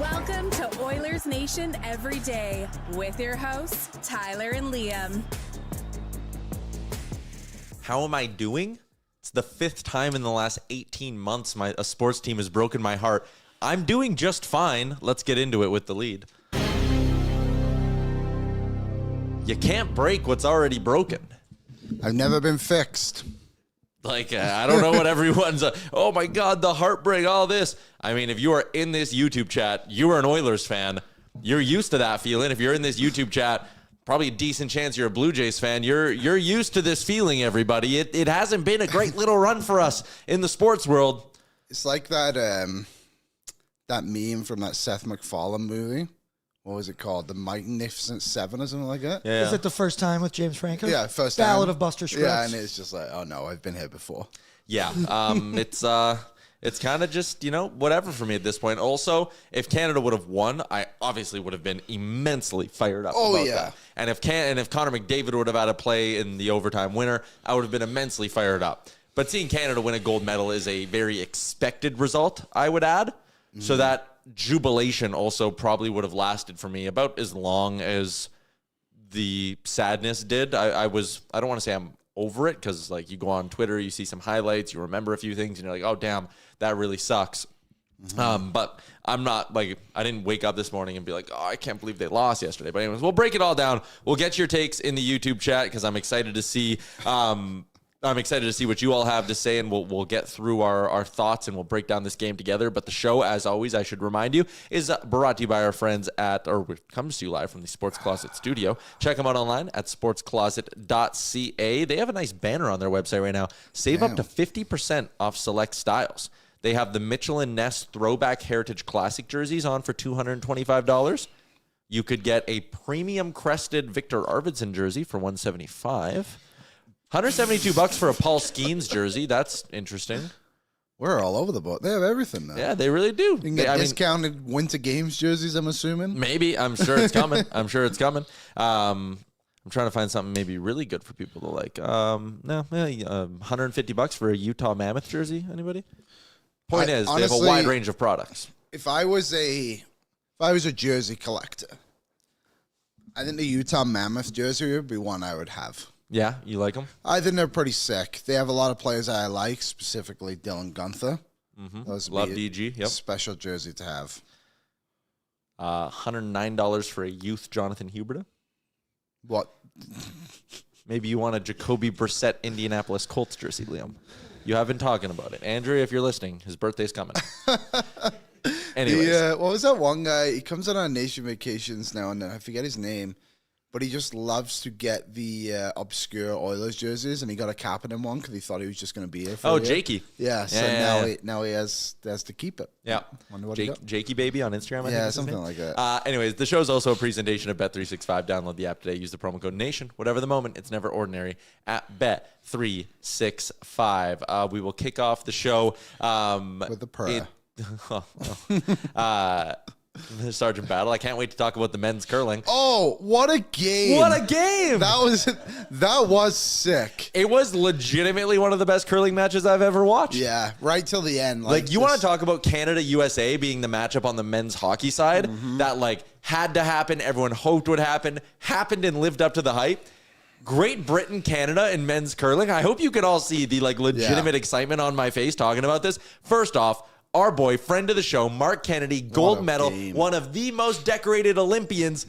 Welcome to Oilers Nation Every Day with your hosts, Tyler and Liam. How am I doing? It's the 5th time in the last 18 months a sports team has broken my heart. I'm doing just fine. Let's get into it with the lead. You can't break what's already broken. I've never been fixed. I don't know what everyone's, oh my God, the heartbreak, all this. I mean, if you are in this YouTube chat, you are an Oilers fan. You're used to that feeling. If you're in this YouTube chat, probably a decent chance you're a Blue Jays fan. You're used to this feeling, everybody. It hasn't been a great little run for us in the sports world. It's like that that meme from that Seth MacFarlane movie. What was it called? The Magnificent Seven or something like that? Yeah. Is it the first time with James Franco? Yeah, first time. Ballad of Buster Scruggs. Yeah, and it's just like, oh no, I've been here before. Yeah, it's kind of just, whatever for me at this point. Also, if Canada would have won, I obviously would have been immensely fired up about that. And if Connor McDavid would have had a play in the overtime winner, I would have been immensely fired up. But seeing Canada win a gold medal is a very expected result, I would add. So that jubilation also probably would have lasted for me about as long as the sadness did. I don't want to say I'm over it, because you go on Twitter, you see some highlights, you remember a few things, and you're like, oh damn, that really sucks. But I'm not I didn't wake up this morning and be like, oh, I can't believe they lost yesterday. But anyways, we'll break it all down. We'll get your takes in the YouTube chat, because I'm excited to see what you all have to say, and we'll get through our thoughts, and we'll break down this game together. But the show, as always, I should remind you, is brought to you by our friends comes to you live from the Sports Closet studio. Check them out online at sportscloset.ca. They have a nice banner on their website right now. Save up to 50% off select styles. They have the Mitchell & Ness Throwback Heritage Classic jerseys on for $225. You could get a premium crested Victor Arvidsson jersey for $175. $172 for a Paul Skeens jersey. That's interesting. We're all over the board. They have everything now. Yeah, they really do. You can get discounted Winter Games jerseys, I'm assuming. Maybe. I'm sure it's coming. I'm trying to find something maybe really good for people to like. $150 for a Utah Mammoth jersey. Anybody? Point is, honestly, they have a wide range of products. If I was a jersey collector, I think the Utah Mammoth jersey would be one I would have. Yeah, you like them? I think they're pretty sick. They have a lot of players I like, specifically Dylan Guenther. Love DG. Yep. Special jersey to have. $109 for a youth Jonathan Huberdeau. What? Maybe you want a Jacoby Brissett Indianapolis Colts jersey, Liam. You have been talking about it. Andrew, if you're listening, his birthday's coming. Anyways. What was that one guy? He comes on our nation vacations now and then. I forget his name. But he just loves to get the obscure Oilers jerseys, and he got a cap in one because he thought he was just going to be here for a year. Jakey. Yeah, so now he has to keep it. Yeah. Wonder what Jakey Baby on Instagram, I think. Yeah, something like that. Anyways, the show's also a presentation of Bet365. Download the app today. Use the promo code NATION. Whatever the moment, it's never ordinary at Bet365. We will kick off the show. With the prayer. Sergeant Battle. I can't wait to talk about the men's curling. Oh, what a game. What a game. That was sick. It was legitimately one of the best curling matches I've ever watched. Yeah, right till the end. You want to talk about Canada-USA being the matchup on the men's hockey side that had to happen, everyone hoped would happen, happened and lived up to the hype. Great Britain, Canada in men's curling. I hope you can all see the legitimate excitement on my face talking about this. First off, our boy, friend of the show, Mark Kennedy, gold medal, one of the most decorated Olympians,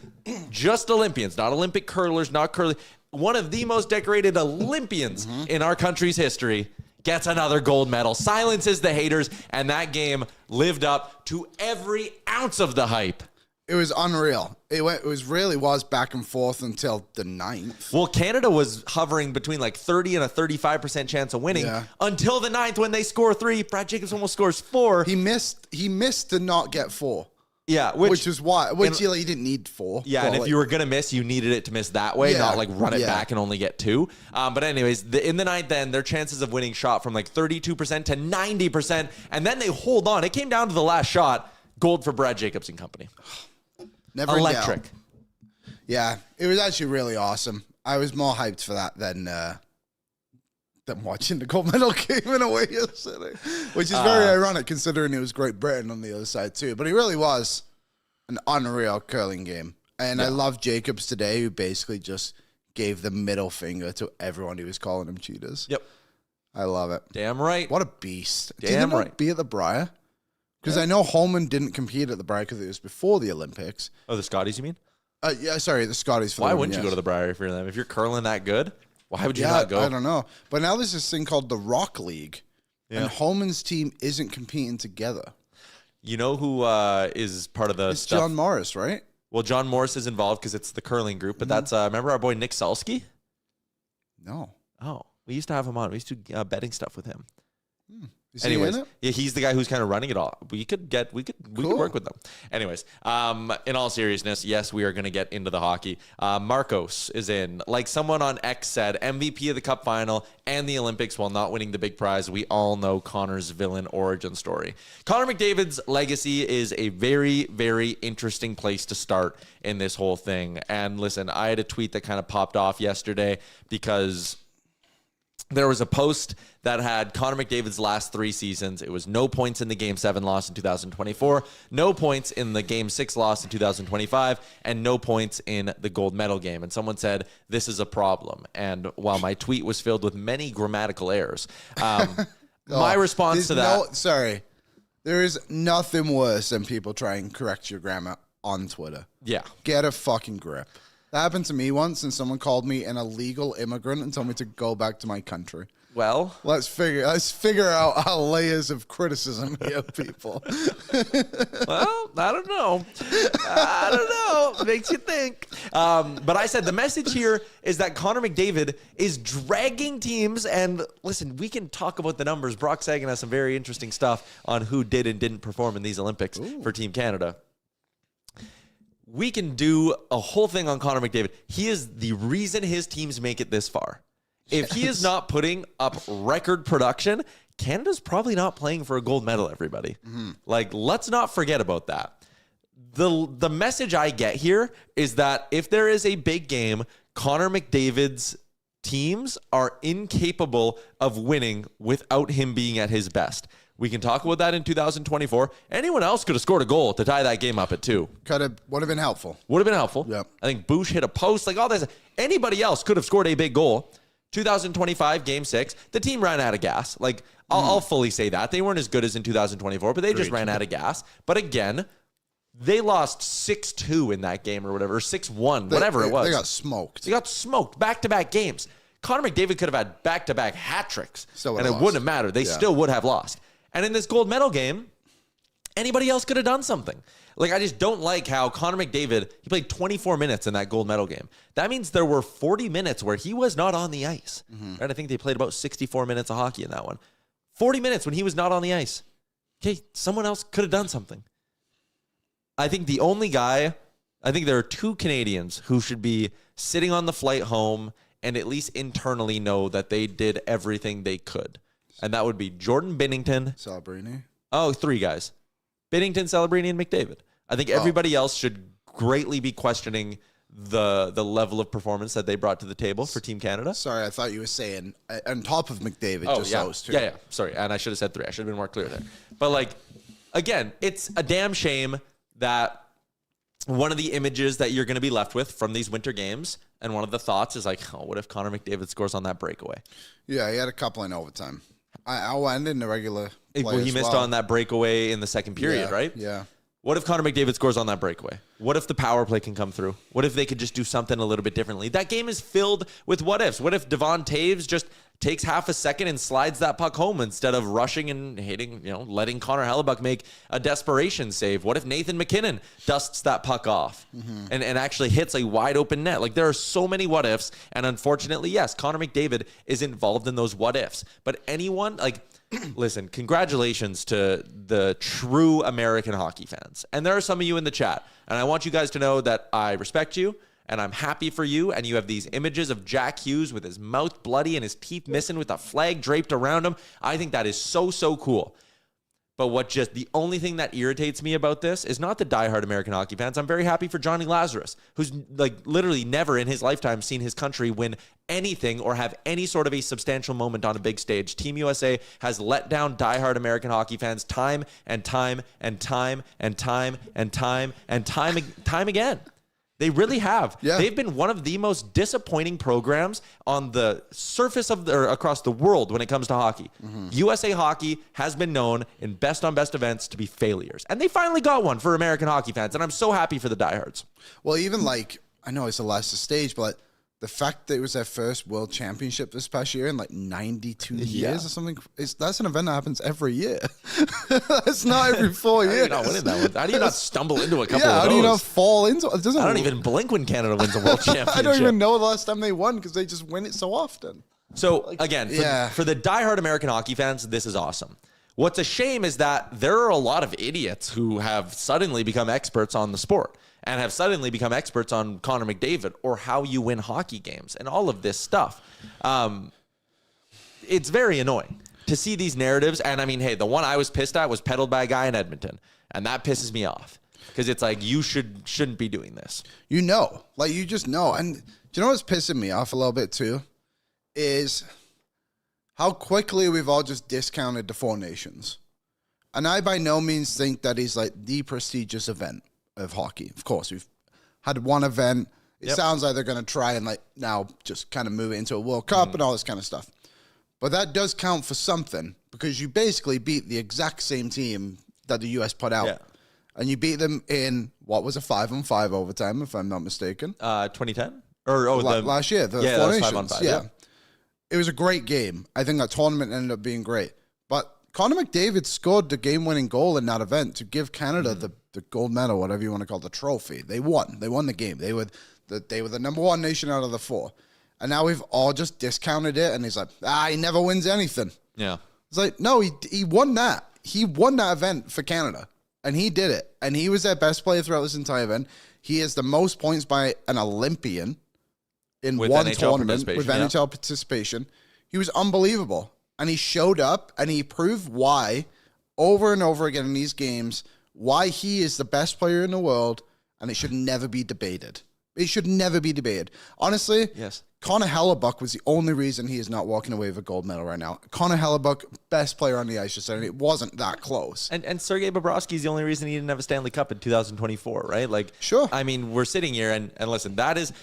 just Olympians, not Olympic curlers, not curling, one of the most decorated Olympians in our country's history, gets another gold medal, silences the haters, and that game lived up to every ounce of the hype. It was unreal. It really was back and forth until the 9th. Well, Canada was hovering between 30 and a 35% chance of winning until the 9th when they score 3. Brad Jacobs almost scores 4. He missed to not get 4. Yeah, which is why. He didn't need 4. Yeah, and if you were gonna miss, you needed it to miss that way, not run it back and only get 2. But anyways, in the 9th, then their chances of winning shot from 32% to 90%, and then they hold on. It came down to the last shot. Gold for Brad Jacobs and company. Never electric. Yeah, it was actually really awesome. I was more hyped for that than watching the gold medal game in a way yesterday, which is very ironic considering it was Great Britain on the other side too. But it really was. an unreal curling game. And I love Jacobs today, who basically just gave the middle finger to everyone who was calling him cheaters. Yep. I love it. Damn right. What a beast. Damn Did he right. be at the Briar? Because I know Holman didn't compete at the Briar because it was before the Olympics. Oh, the Scotties, you mean? Yeah, sorry, the Scotties. Why wouldn't you go to the Briar if you're them? If you're curling that good, why would you Yeah, not go? I don't know. But now there's this thing called the Rock League. Yeah. And Holman's team isn't competing together. You know who is part of the It's stuff? John Morris, right? Well, John Morris is involved because it's the curling group, but that's, remember our boy Nick Sulsky? No. Oh, we used to have him on. We used to do betting stuff with him. Is Anyways, he in it? yeah, he's the guy who's kind of running it all. We could work with them. Anyways, in all seriousness, yes, we are going to get into the hockey. Marcos is in. Like someone on X said, MVP of the Cup final and the Olympics while not winning the big prize. We all know Connor's villain origin story. Connor McDavid's legacy is a very, very interesting place to start in this whole thing. And listen, I had a tweet that kind of popped off yesterday because there was a post that had Connor McDavid's last 3 seasons. It was no points in the Game 7 loss in 2024, no points in the Game 6 loss in 2025, and no points in the gold medal game. And someone said, this is a problem. And while my tweet was filled with many grammatical errors, my response to that... There is nothing worse than people try and correct your grammar on Twitter. Yeah. Get a fucking grip. That happened to me once, and someone called me an illegal immigrant and told me to go back to my country. Well, let's figure out our layers of criticism here, people. Well, I don't know. It makes you think. But I said the message here is that Connor McDavid is dragging teams. And listen, we can talk about the numbers. Brock Sagan has some very interesting stuff on who did and didn't perform in these Olympics for Team Canada. We can do a whole thing on Connor McDavid. He is the reason his teams make it this far. If he is not putting up record production, Canada's probably not playing for a gold medal, everybody. Like, let's not forget about that. The message I get here is that if there is a big game, Connor McDavid's teams are incapable of winning without him being at his best. We can talk about that in 2024. Anyone else could have scored a goal to tie that game up at 2. Would have been helpful. Would have been helpful. Yep. I think Bush hit a post, like all this. Anybody else could have scored a big goal. 2025, Game 6, the team ran out of gas. Like, I'll fully say that. They weren't as good as in 2024, but they just ran out of gas. But again, they lost 6-2 in that game or whatever, or 6-1, whatever it was. They got smoked. They got smoked back-to-back games. Connor McDavid could have had back-to-back hat tricks, and it lost. wouldn't have mattered. They still would have lost. And in this gold medal game, anybody else could have done something. Like, I just don't like how Connor McDavid, he played 24 minutes in that gold medal game. That means there were 40 minutes where he was not on the ice. Right? I think they played about 64 minutes of hockey in that one. 40 minutes when he was not on the ice. Okay, someone else could have done something. I think there are 2 Canadians who should be sitting on the flight home and at least internally know that they did everything they could. And that would be Jordan Binnington. Celebrini. Oh, 3 guys. Binnington, Celebrini, and McDavid. I think everybody else should greatly be questioning the level of performance that they brought to the table for Team Canada. Sorry, I thought you were saying on top of McDavid, those 2. Yeah. Sorry, and I should have said 3. I should have been more clear there. But, like, again, it's a damn shame that one of the images that you're going to be left with from these winter games, and one of the thoughts is like, oh, what if Connor McDavid scores on that breakaway? Yeah, he had a couple in overtime. I'll end in the regular play Well, he missed on that breakaway in the second period, right? Yeah. What if Connor McDavid scores on that breakaway? What if the power play can come through? What if they could just do something a little bit differently? That game is filled with what ifs. What if Devon Taves just takes half a second and slides that puck home instead of rushing and hitting, letting Connor Hellebuck make a desperation save? What if Nathan McKinnon dusts that puck off and actually hits a wide open net? Like, there are so many what ifs. And unfortunately, yes, Connor McDavid is involved in those what ifs. But anyone, listen, congratulations to the true American hockey fans. And there are some of you in the chat. And I want you guys to know that I respect you. And I'm happy for you. And you have these images of Jack Hughes with his mouth bloody and his teeth missing with a flag draped around him. I think that is so, so cool. But the only thing that irritates me about this is not the diehard American hockey fans. I'm very happy for Johnny Lazarus, who's literally never in his lifetime seen his country win anything or have any sort of a substantial moment on a big stage. Team USA has let down diehard American hockey fans time and time and time and time and time and time again. They really have. Yeah. They've been one of the most disappointing programs on the surface of or across the world when it comes to hockey. USA Hockey has been known in best on best events to be failures. And they finally got one for American hockey fans. And I'm so happy for the diehards. Well, even like, I know it's the last stage, but the fact that it was their first world championship this past year in like 92 years or something, that's an event that happens every year. That's not every 4 years. How do you not winning that one? How do you not stumble into a couple of those? How do you not fall into it? I don't even blink when Canada wins a world championship. I don't even know the last time they won because they just win it so often. So again, for the diehard American hockey fans, this is awesome. What's a shame is that there are a lot of idiots who have suddenly become experts on the sport and have suddenly become experts on Connor McDavid or how you win hockey games and all of this stuff. It's very annoying to see these narratives. And I mean, hey, the one I was pissed at was peddled by a guy in Edmonton. And that pisses me off because it's like, you shouldn't be doing this. You know, like you just know. And do you know what's pissing me off a little bit too? Is how quickly we've all just discounted the Four Nations. And I by no means think that is like the prestigious event of hockey. Of course, we've had one event. It sounds like they're going to try and like now just kind of move it into a World Cup and all this kind of stuff. But that does count for something because you basically beat the exact same team that the US put out. Yeah. And you beat them in what was a 5-on-5 overtime, if I'm not mistaken. 2010? Last year, the Four Nations. 5-on-5, yeah. It was a great game. I think that tournament ended up being great. But Connor McDavid scored the game-winning goal in that event to give Canada the gold medal, whatever you want to call the trophy. They won. They won the game. They were the number one nation out of the four. And now we've all just discounted it, and he's like, he never wins anything. Yeah. It's like, no, he won that. He won that event for Canada, and he did it. And he was their best player throughout this entire event. He has the most points by an Olympian in one tournament with NHL participation. He was unbelievable. And he showed up, and he proved why, over and over again in these games, why he is the best player in the world, and it should never be debated. It should never be debated. Honestly, yes. Connor Hellebuck was the only reason he is not walking away with a gold medal right now. Connor Hellebuck, best player on the ice, just said, and it wasn't that close. And Sergei Bobrovsky is the only reason he didn't have a Stanley Cup in 2024, right? Like, sure. I mean, we're sitting here, and listen, that is...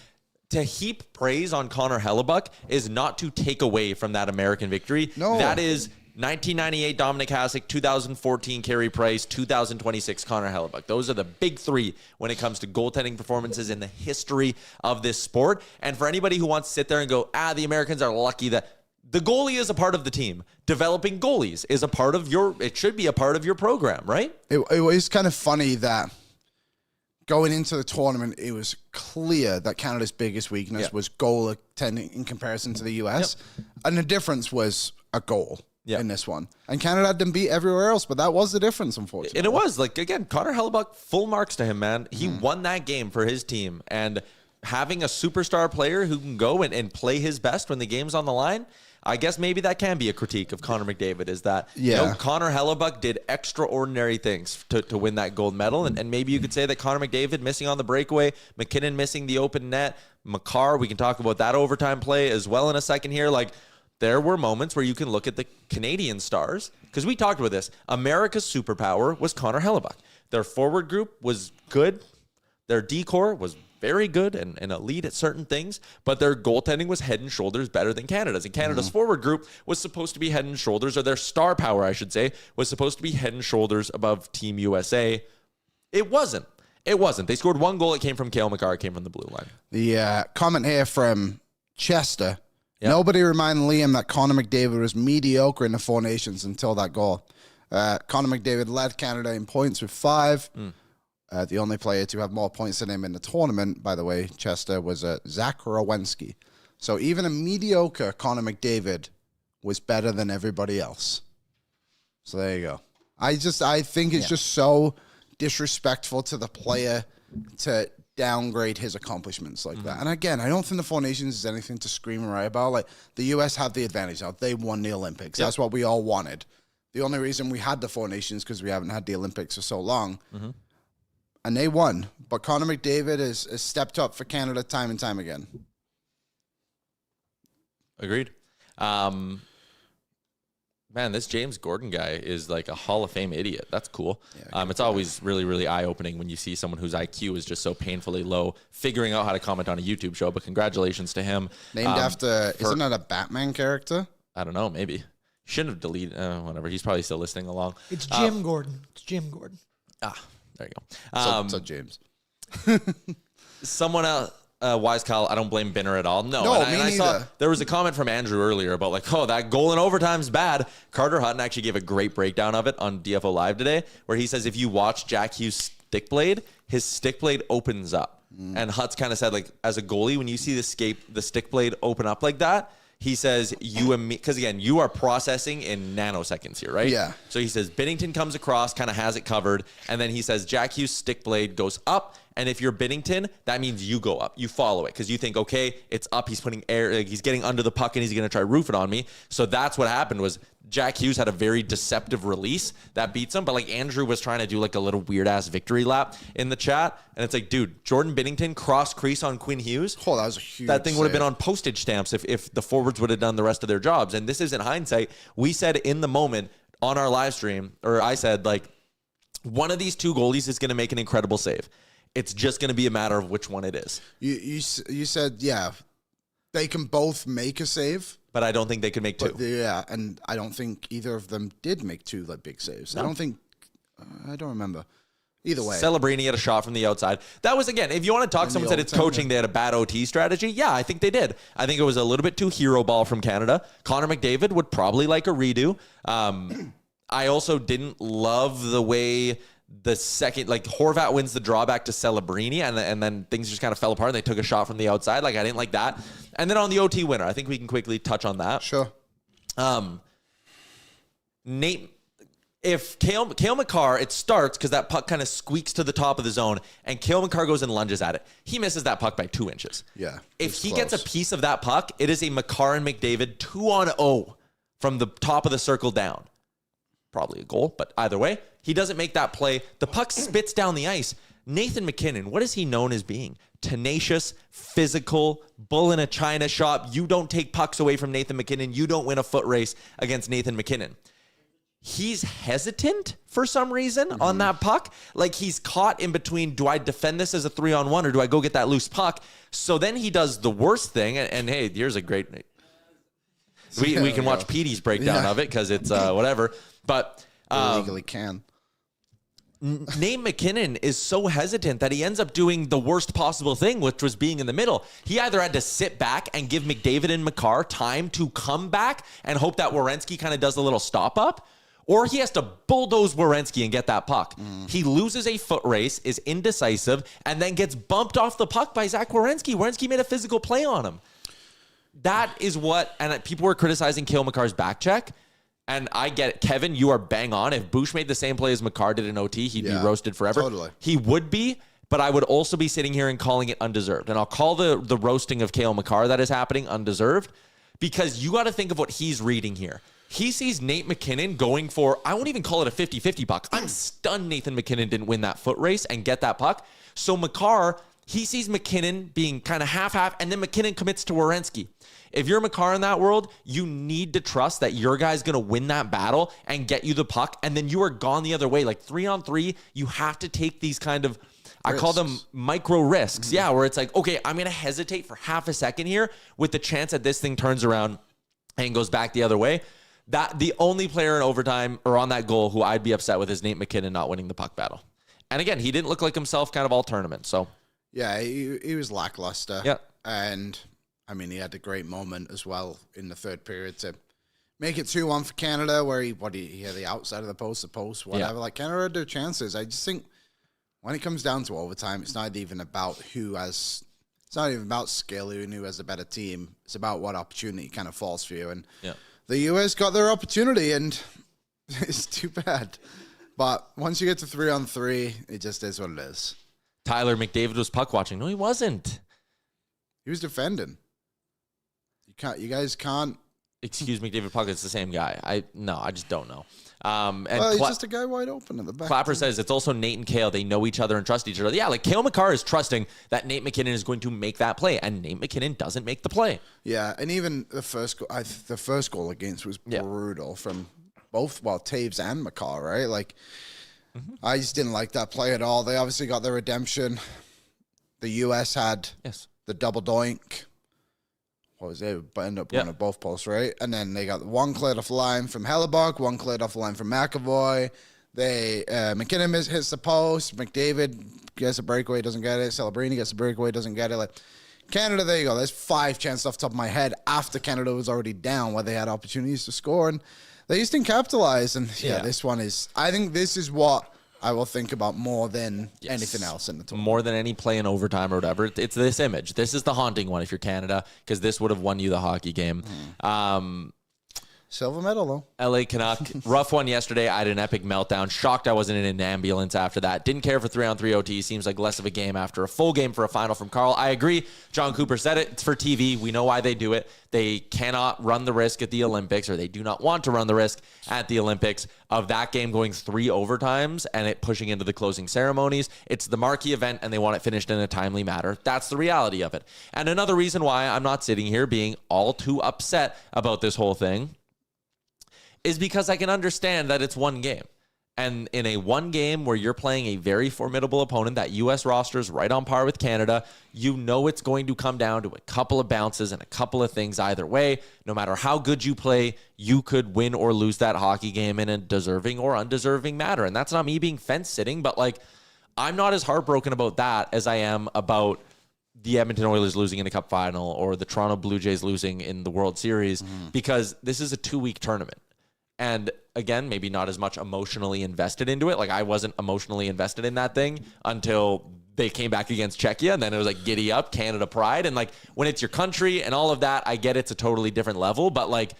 To heap praise on Connor Hellebuck is not to take away from that American victory. No. That is 1998 Dominic Hasek, 2014 Carey Price, 2026 Connor Hellebuck. Those are the big three when it comes to goaltending performances in the history of this sport. And for anybody who wants to sit there and go, the Americans are lucky that the goalie is a part of the team. Developing goalies is a part of it should be a part of your program, right? It was kind of funny that going into the tournament, it was clear that Canada's biggest weakness was goal attending in comparison to the US. And the difference was a goal in this one. And Canada had them beat everywhere else, but that was the difference, unfortunately. And it was, like, again, Connor Hellebuck, full marks to him, man. He won that game for his team. And having a superstar player who can go and play his best when the game's on the line, I guess maybe that can be a critique of Connor McDavid, is that Connor Hellebuck did extraordinary things to win that gold medal. And maybe you could say that Connor McDavid missing on the breakaway, McKinnon missing the open net, Makar, we can talk about that overtime play as well in a second here. Like, there were moments where you can look at the Canadian stars, because we talked about this. America's superpower was Connor Hellebuck. Their forward group was good. Their D-core was very good and elite at certain things, but their goaltending was head and shoulders better than Canada's. And Canada's forward group was supposed to be head and shoulders, or their star power, I should say, was supposed to be head and shoulders above Team USA. It wasn't. They scored one goal. It came from Cale Makar. It came from the blue line. The comment here from Chester. Yep. Nobody remind Liam that Connor McDavid was mediocre in the Four Nations until that goal. Connor McDavid led Canada in points with 5. The only player to have more points than him in the tournament, by the way, Chester, was Zach Rowensky. So even a mediocre Connor McDavid was better than everybody else. So there you go. I think it's just so disrespectful to the player to downgrade his accomplishments like that. And again, I don't think the Four Nations is anything to scream and write about. Like, the U.S. have the advantage now. They won the Olympics. That's what we all wanted. The only reason we had the Four Nations because we haven't had the Olympics for so long. And they won. But Connor McDavid has stepped up for Canada time and time again. Agreed. Man, this James Gordon guy is like a Hall of Fame idiot. That's cool. Yeah, it's always really, really eye-opening when you see someone whose IQ is just so painfully low, figuring out how to comment on a YouTube show. But congratulations to him. Named after, isn't that a Batman character? I don't know, maybe. Shouldn't have deleted, whatever. He's probably still listening along. It's Jim Gordon. It's Jim Gordon. There you go. So James. Someone else. Wise Kyle, I don't blame Binner at all. No, me I saw neither. there was a comment from Andrew earlier about like, oh, that goal in overtime's bad. Carter Hutton actually gave a great breakdown of it on DFO Live today, where he says if you watch Jack Hughes' stick blade, his stick blade opens up. And Hutz kind of said, like, as a goalie, when you see the stick blade open up like that, he says because again, you are processing in nanoseconds here, right? Yeah. So he says Binnington comes across, kind of has it covered, and then he says Jack Hughes' stick blade goes up, and if you're Binnington, that means you go up, you follow it, because you think, okay, it's up, he's putting air, like, he's getting under the puck, and he's going to try roof it on me. So that's what happened was Jack Hughes had a very deceptive release that beats him, but like Andrew was trying to do like a little weird ass victory lap in the chat, and it's like, dude, Jordan Binnington cross crease on Quinn Hughes. Oh, that was a huge That thing would have been save. on postage stamps if the forwards would have done the rest of their jobs. And this is in hindsight. We said in the moment on our live stream, or I said, like, one of these two goalies is going to make an incredible save. It's just going to be a matter of which one it is. You said, yeah, they can both make a save. But I don't think they could make two. Yeah, and I don't think either of them did make two like big saves. No. I don't remember. Either way. Celebrini had a shot from the outside. That was, again, if you want to talk, someone said it's coaching, they had a bad OT strategy. Yeah, I think they did. I think it was a little bit too hero ball from Canada. Connor McDavid would probably like a redo. I also didn't love the way the second, like, Horvat wins the drawback to Celebrini, and then things just kind of fell apart, and they took a shot from the outside. Like, I didn't like that. And then on the OT winner, I think we can quickly touch on that. Sure. Nate, if Cale Makar, it starts because that puck kind of squeaks to the top of the zone, and Cale Makar goes and lunges at it. He misses that puck by 2 inches. Yeah. If he gets a piece of that puck, it is a Makar and McDavid 2-on-0 from the top of the circle down. Probably a goal, but either way, he doesn't make that play. The puck spits down the ice. Nathan MacKinnon, what is he known as being? Tenacious, physical, bull in a china shop. You don't take pucks away from Nathan MacKinnon. You don't win a foot race against Nathan MacKinnon. He's hesitant for some reason on that puck. Like, he's caught in between, do I defend this as a 3-on-1 or do I go get that loose puck? So then he does the worst thing, and hey, here's a great... We can watch Petey's breakdown of it because it's whatever. But legally can. Nate MacKinnon is so hesitant that he ends up doing the worst possible thing, which was being in the middle. He either had to sit back and give McDavid and Makar time to come back and hope that Werenski kind of does a little stop up, or he has to bulldoze Werenski and get that puck. He loses a foot race, is indecisive, and then gets bumped off the puck by Zach Werenski. Werenski made a physical play on him. That is what, and people were criticizing Cale Makar's back check. And I get it. Kevin, you are bang on. If Bush made the same play as Makar did in OT, he'd be roasted forever. Totally. He would be, but I would also be sitting here and calling it undeserved. And I'll call the roasting of Cale Makar that is happening undeserved, because you got to think of what he's reading here. He sees Nate MacKinnon going for, I won't even call it a 50-50 puck. I'm stunned Nathan MacKinnon didn't win that foot race and get that puck. So Makar, he sees MacKinnon being kind of half-half, and then MacKinnon commits to Werenski. If you're Makar in that world, you need to trust that your guy's going to win that battle and get you the puck, and then you are gone the other way. Like 3-on-3, you have to take these kind of, I call them micro risks. Yeah, where it's like, okay, I'm going to hesitate for half a second here with the chance that this thing turns around and goes back the other way. That the only player in overtime or on that goal who I'd be upset with is Nate MacKinnon not winning the puck battle. And again, he didn't look like himself kind of all tournament. So yeah, he was lackluster. Yeah. And I mean, he had a great moment as well in the third period to make it 2-1 for Canada, where he had the outside of the post, whatever. Like, Canada had their chances. I just think when it comes down to overtime, it's not even about it's not even about skill and who has a better team. It's about what opportunity kind of falls for you. And the U.S. got their opportunity, and it's too bad. But once you get to 3-on-3, it just is what it is. Tyler, McDavid was puck watching. No, he wasn't. He was defending. You guys can't excuse me, David Pagnotta, it's the same guy. I just don't know. And he's just a guy wide open in the back. Clapper says it's also Nate and Cale. They know each other and trust each other. Yeah, like Cale Makar is trusting that Nate McKinnon is going to make that play, and Nate McKinnon doesn't make the play. Yeah, and even the first goal against was brutal from both, Taves and Makar, right? Like, I just didn't like that play at all. They obviously got their redemption. The U.S. had the double doink. What was it? But ended up going to both posts, right? And then they got one cleared off the line from Hellebuck, one cleared off the line from McAvoy. McKinnon hits the post. McDavid gets a breakaway, doesn't get it. Celebrini gets a breakaway, doesn't get it. Like, Canada, there you go. There's 5 chances off the top of my head after Canada was already down where they had opportunities to score. And they just didn't capitalize. And, this one is, I think this is what I will think about more than anything else in the tournament. More than any play in overtime or whatever. It's this image. This is the haunting one if you're Canada, because this would have won you the hockey game. Silver medal, though. LA Canuck, rough one yesterday. I had an epic meltdown. Shocked I wasn't in an ambulance after that. Didn't care for 3-on-3 OT. Seems like less of a game after a full game for a final from Carl. I agree. John Cooper said it. It's for TV. We know why they do it. They cannot run the risk at the Olympics, or they do not want to run the risk at the Olympics of that game going 3 overtimes and it pushing into the closing ceremonies. It's the marquee event, and they want it finished in a timely manner. That's the reality of it. And another reason why I'm not sitting here being all too upset about this whole thing is because I can understand that it's one game. And in a one game where you're playing a very formidable opponent, that U.S. roster is right on par with Canada, you know it's going to come down to a couple of bounces and a couple of things either way. No matter how good you play, you could win or lose that hockey game in a deserving or undeserving manner. And that's not me being fence-sitting, but like, I'm not as heartbroken about that as I am about the Edmonton Oilers losing in a cup final or the Toronto Blue Jays losing in the World Series, because this is a 2-week tournament. And again, maybe not as much emotionally invested into it. Like, I wasn't emotionally invested in that thing until they came back against Czechia. And then it was like, giddy up, Canada pride. And like, when it's your country and all of that, I get it's a totally different level. But like,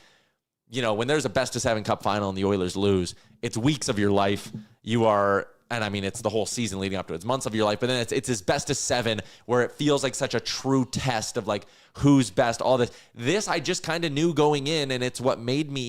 you know, when there's a best of 7 cup final and the Oilers lose, it's weeks of your life. You are, and I mean, it's the whole season leading up to it. It's months of your life. But then it's this best of 7 where it feels like such a true test of like, who's best, all this. This I just kind of knew going in, and it's what made me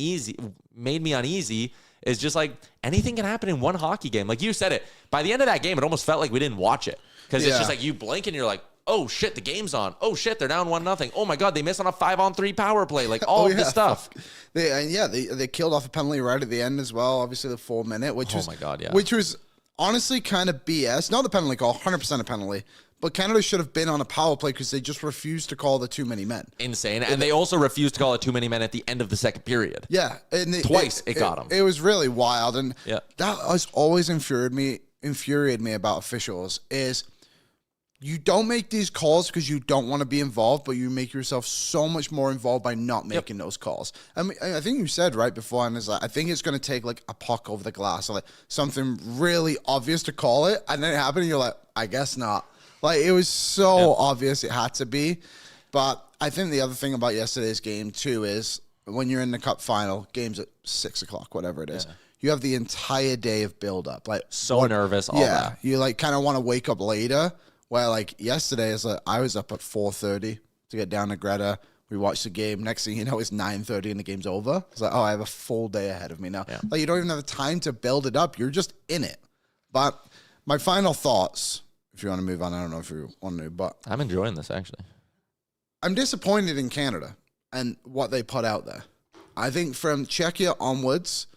uneasy, is just like, anything can happen in one hockey game. Like you said it, by the end of that game, it almost felt like we didn't watch it. Because it's just like, you blink and you're like, oh shit, the game's on. Oh shit, they're down 1-0. Oh my God, they missed on a 5-on-3 power play. Like all of this stuff. They killed off a penalty right at the end as well. Obviously the 4-minute, which was honestly kind of BS. Not the penalty call, 100% a penalty. But Canada should have been on a power play because they just refused to call the too many men. Insane. And they also refused to call it too many men at the end of the second period. Yeah. And Twice it got them. It was really wild. And that has always infuriated me about officials is you don't make these calls because you don't want to be involved, but you make yourself so much more involved by not making those calls. I mean, I think you said right before, and I think it's going to take like a puck over the glass or like something really obvious to call it. And then it happened and you're like, I guess not. Like, it was so obvious it had to be. But I think the other thing about yesterday's game, too, is when you're in the cup final, game's at 6 o'clock, whatever it is, you have the entire day of build-up. Like, nervous, all that. You, like, kind of want to wake up later, where, like, yesterday, I was up at 4:30 to get down to Greta. We watched the game. Next thing you know, it's 9:30 and the game's over. It's like, oh, I have a full day ahead of me now. Yeah. Like, you don't even have the time to build it up. You're just in it. But my final thoughts, if you want to move on, I don't know if you want to, but I'm enjoying this, actually. I'm disappointed in Canada and what they put out there. I think from Czechia onwards,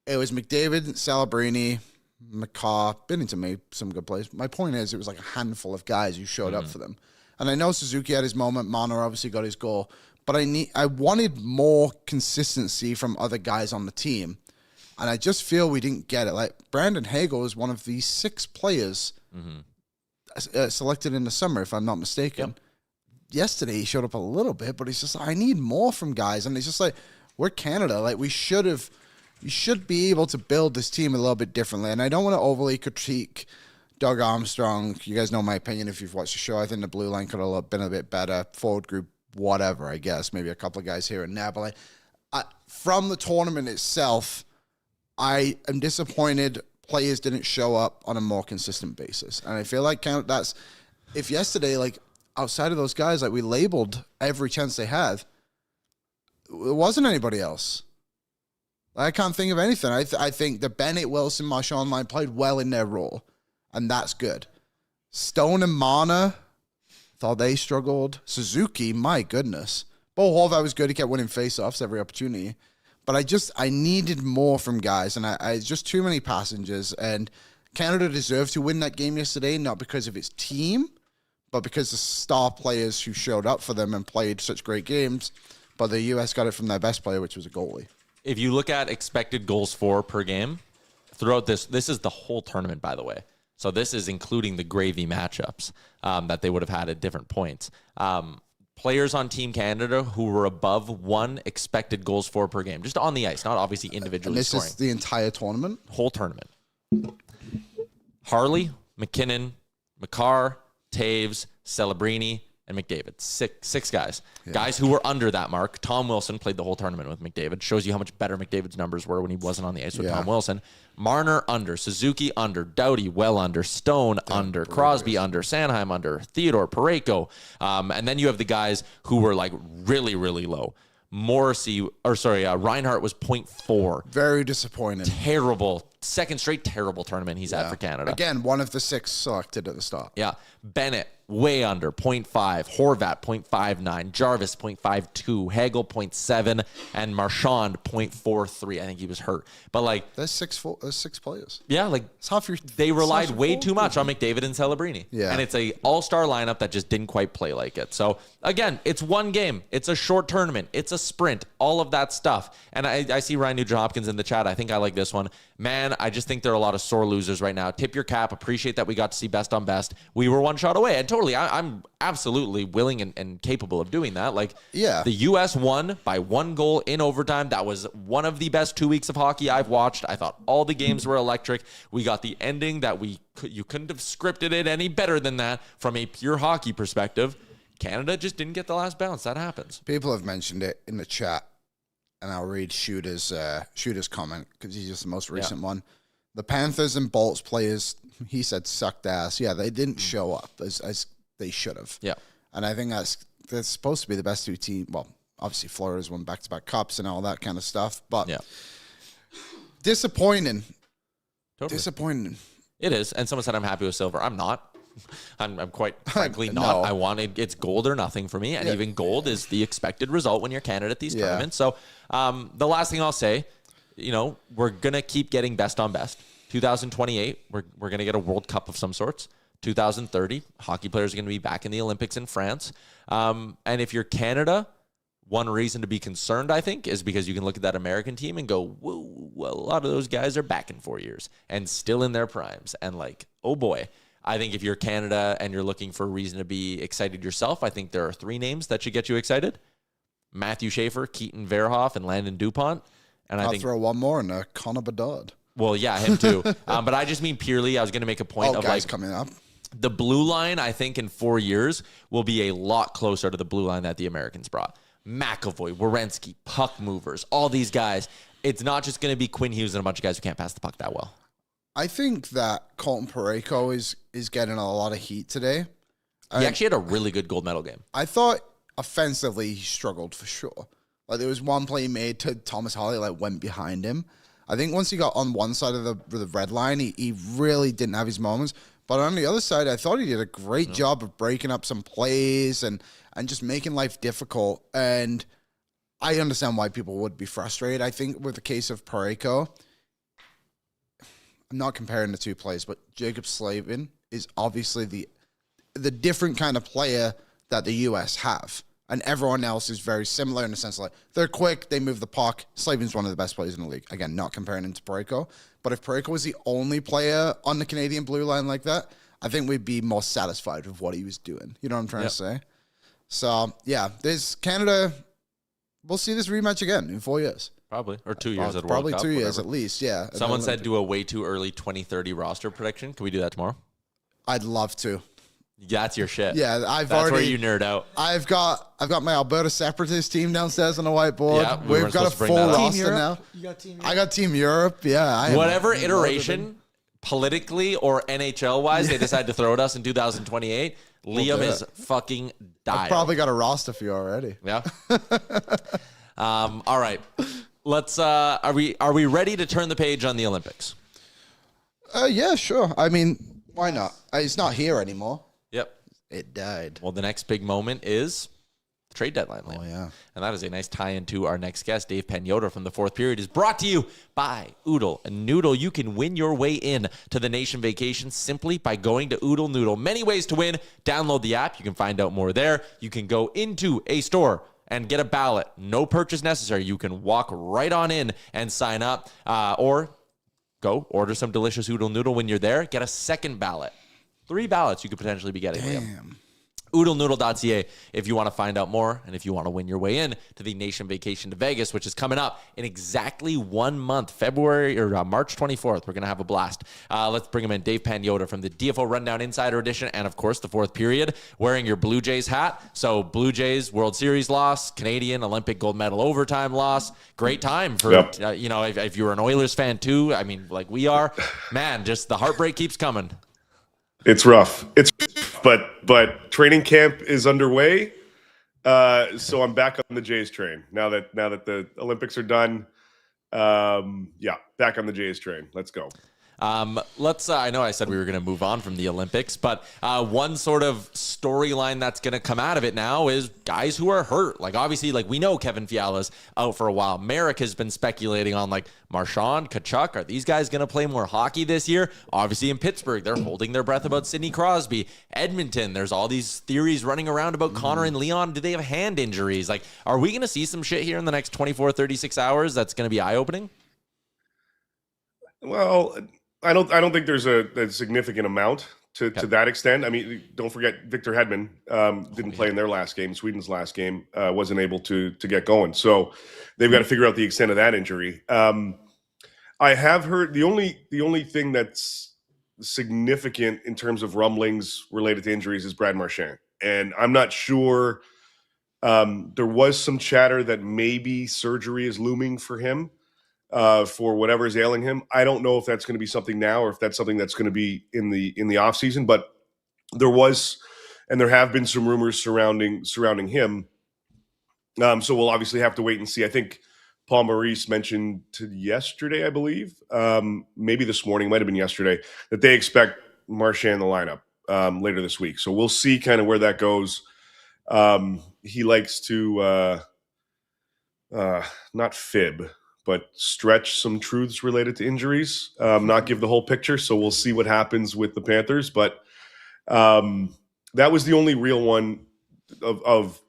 it was McDavid, Celebrini, Makar. Binnington made some good plays. My point is, it was like a handful of guys who showed up for them. And I know Suzuki had his moment. Marner obviously got his goal. But I wanted more consistency from other guys on the team. And I just feel we didn't get it. Like, Brandon Hagel is one of the 6 players selected in the summer, if I'm not mistaken. Yesterday, he showed up a little bit, but he's just like, I need more from guys. And it's just like, we're Canada. Like, you should be able to build this team a little bit differently. And I don't want to overly critique Doug Armstrong. You guys know my opinion if you've watched the show. I think the blue line could have been a bit better. Forward group, whatever, I guess. Maybe a couple of guys here and there. But like, from the tournament itself, I am disappointed players didn't show up on a more consistent basis. And I feel like if yesterday, like, outside of those guys, like, we labeled every chance they had, wasn't anybody else. I can't think of anything. I think the Bennett, Wilson, Marchand line played well in their role, and that's good. Stone and Marner, thought they struggled. Suzuki, my goodness. Bo Horvath was good. He kept winning faceoffs every opportunity. But I needed more from guys, and I just too many passengers. And Canada deserved to win that game yesterday, not because of its team, but because the star players who showed up for them and played such great games. But the U.S. got it from their best player, which was a goalie. If you look at expected goals for per game throughout this is the whole tournament, by the way. So this is including the gravy matchups that they would have had at different points. Players on Team Canada who were above 1 expected goals for per game, just on the ice, not obviously individually And this scoring. is the entire tournament? Whole tournament. Harley, McKinnon, McCarr, Taves, Celebrini, and McDavid. Six guys. Yeah. Guys who were under that mark. Tom Wilson played the whole tournament with McDavid. Shows you how much better McDavid's numbers were when he wasn't on the ice with Tom Wilson. Marner under. Suzuki under. Doughty well under. Stone under. Crosby under. Sanheim under. Theodore, Parayko. And then you have the guys who were like really, really low. Reinhart was 0.4. Very disappointing. Terrible. Second straight terrible tournament he's had for Canada. Again, one of the 6 selected at the start. Yeah. Bennett, way under, 0.5. Horvat, 0.59. Jarvis, 0.52. Hagel, 0.7. And Marchand, 0.43. I think he was hurt. But, like... There's 6 players. Yeah, like... It's half your, they relied way too much on McDavid and Celebrini. Yeah. And it's a all-star lineup that just didn't quite play like it. So, again, it's one game. It's a short tournament. It's a sprint. All of that stuff. And I see Ryan Nugent-Hopkins in the chat. I think I like this one. Man, I just think there are a lot of sore losers right now. Tip your cap. Appreciate that we got to see best on best. We were one shot away. And totally, I'm absolutely willing and capable of doing that. Like, the U.S. won by 1 goal in overtime. That was one of the best 2 weeks of hockey I've watched. I thought all the games were electric. We got the ending that you couldn't have scripted it any better than that from a pure hockey perspective. Canada just didn't get the last bounce. That happens. People have mentioned it in the chat, and I'll read Shooter's comment because he's just the most recent one. The Panthers and Bolts players, he said, sucked ass. Yeah, they didn't show up as they should have. Yeah. And I think that's supposed to be the best 2 teams. Well, obviously Florida's won back-to-back cups and all that kind of stuff. But disappointing. Totally. Disappointing. It is. And someone said I'm happy with silver. I'm not. I'm quite frankly not. No. I wanted it's gold or nothing for me, and even gold is the expected result when you're Canada at these tournaments. So the last thing I'll say, we're gonna keep getting best on best. 2028, we're gonna get a World Cup of some sorts. 2030, hockey players are gonna be back in the Olympics in France. And if you're Canada, one reason to be concerned, I think, is because you can look at that American team and go, whoa, well, a lot of those guys are back in 4 years and still in their primes, and like, oh boy. I think if you're Canada and you're looking for a reason to be excited yourself, I think there are 3 names that should get you excited. Matthew Schaefer, Keaton Verhoff, and Landon DuPont. And I think throw one more in Connor Bedard. Well, yeah, him too. But I just mean purely, I was going to make a point of guys like coming up. The blue line, I think in 4 years will be a lot closer to the blue line that the Americans brought. McAvoy, Werenski, puck movers, all these guys. It's not just going to be Quinn Hughes and a bunch of guys who can't pass the puck that well. I think that Colton Parayko is getting a lot of heat today. He actually had a really good gold medal game. I thought offensively he struggled for sure. Like there was one play he made to Thomas Harley, like went behind him. I think once he got on one side of the red line, he really didn't have his moments. But on the other side, I thought he did a great job of breaking up some plays and just making life difficult. And I understand why people would be frustrated. I think with the case of Parayko, I'm not comparing the 2 plays, but Jacob Slavin is obviously the different kind of player that the U.S. have. And everyone else is very similar in the sense like they're quick, they move the puck. Slavin's one of the best players in the league. Again, not comparing him to Parayko. But if Parayko was the only player on the Canadian blue line like that, I think we'd be more satisfied with what he was doing. You know what I'm trying to say? So, yeah, there's Canada. We'll see this rematch again in 4 years. Probably. Or 2 years at World Probably Cup, 2 years whatever. at least, yeah. Someone said do a way too early 2030 roster prediction. Can we do that tomorrow? I'd love to. Yeah, that's your shit. Yeah, that's where you nerd out. I've got my Alberta Separatist team downstairs on the whiteboard. Yeah, we've got a full roster now. You got Team Europe? I got Team Europe. Yeah. Whatever iteration, politically or NHL wise, they decide to throw at us in 2028. Liam is fucking dire. I've probably got a roster for you already. Yeah. All right. Let's. Are we ready to turn the page on the Olympics? Yeah, sure. I mean, why not? It's not here anymore. Yep. It died. Well, the next big moment is the trade deadline. Liam. Oh, yeah. And that is a nice tie-in to our next guest. Dave Pagnotta from the fourth period is brought to you by Oodle and Noodle. You can win your way in to the nation vacation simply by going to Oodle Noodle. Many ways to win. Download the app. You can find out more there. You can go into a store and get a ballot. No purchase necessary. You can walk right on in and sign up, or go order some delicious Oodle Noodle when you're there. Get a second ballot. 3 ballots you could potentially be getting. Damn. OodleNoodle.ca if you want to find out more and if you want to win your way in to the nation vacation to Vegas, which is coming up in exactly 1 month, February or March 24th. We're going to have a blast. Let's bring him in. Dave Pagnotta from the DFO Rundown Insider Edition and, of course, the fourth period, wearing your Blue Jays hat. So Blue Jays World Series loss, Canadian Olympic gold medal overtime loss. Great time for, if you were an Oilers fan too, I mean, like we are, man, just the heartbreak keeps coming. It's rough. But training camp is underway. So I'm back on the Jays train now that the Olympics are done. Back on the Jays train. Let's go. I know I said we were going to move on from the Olympics, but one sort of storyline that's going to come out of it now is guys who are hurt. Like, obviously, like we know Kevin Fiala's out for a while. Merrick has been speculating on like Marchand, Tkachuk. Are these guys going to play more hockey this year? Obviously, in Pittsburgh, they're holding their breath about Sidney Crosby. Edmonton, there's all these theories running around about Connor and Leon. Do they have hand injuries? Like, are we going to see some shit here in the next 24, 36 hours that's going to be eye-opening? Well, I don't think there's a significant amount to that extent. I mean, don't forget Victor Hedman didn't play in their last game. Sweden's last game wasn't able to get going. So they've got to figure out the extent of that injury. I have heard the only thing that's significant in terms of rumblings related to injuries is Brad Marchand. And I'm not sure. There was some chatter that maybe surgery is looming for him. For whatever is ailing him. I don't know if that's going to be something now or if that's something that's going to be in the off season, but there was, and there have been some rumors surrounding him. So we'll obviously have to wait and see. I think Paul Maurice mentioned yesterday, I believe, maybe this morning, might've been yesterday, that they expect Marchand in the lineup later this week. So we'll see kind of where that goes. He likes to not fib, but stretch some truths related to injuries, not give the whole picture. So we'll see what happens with the Panthers. But that was the only real one of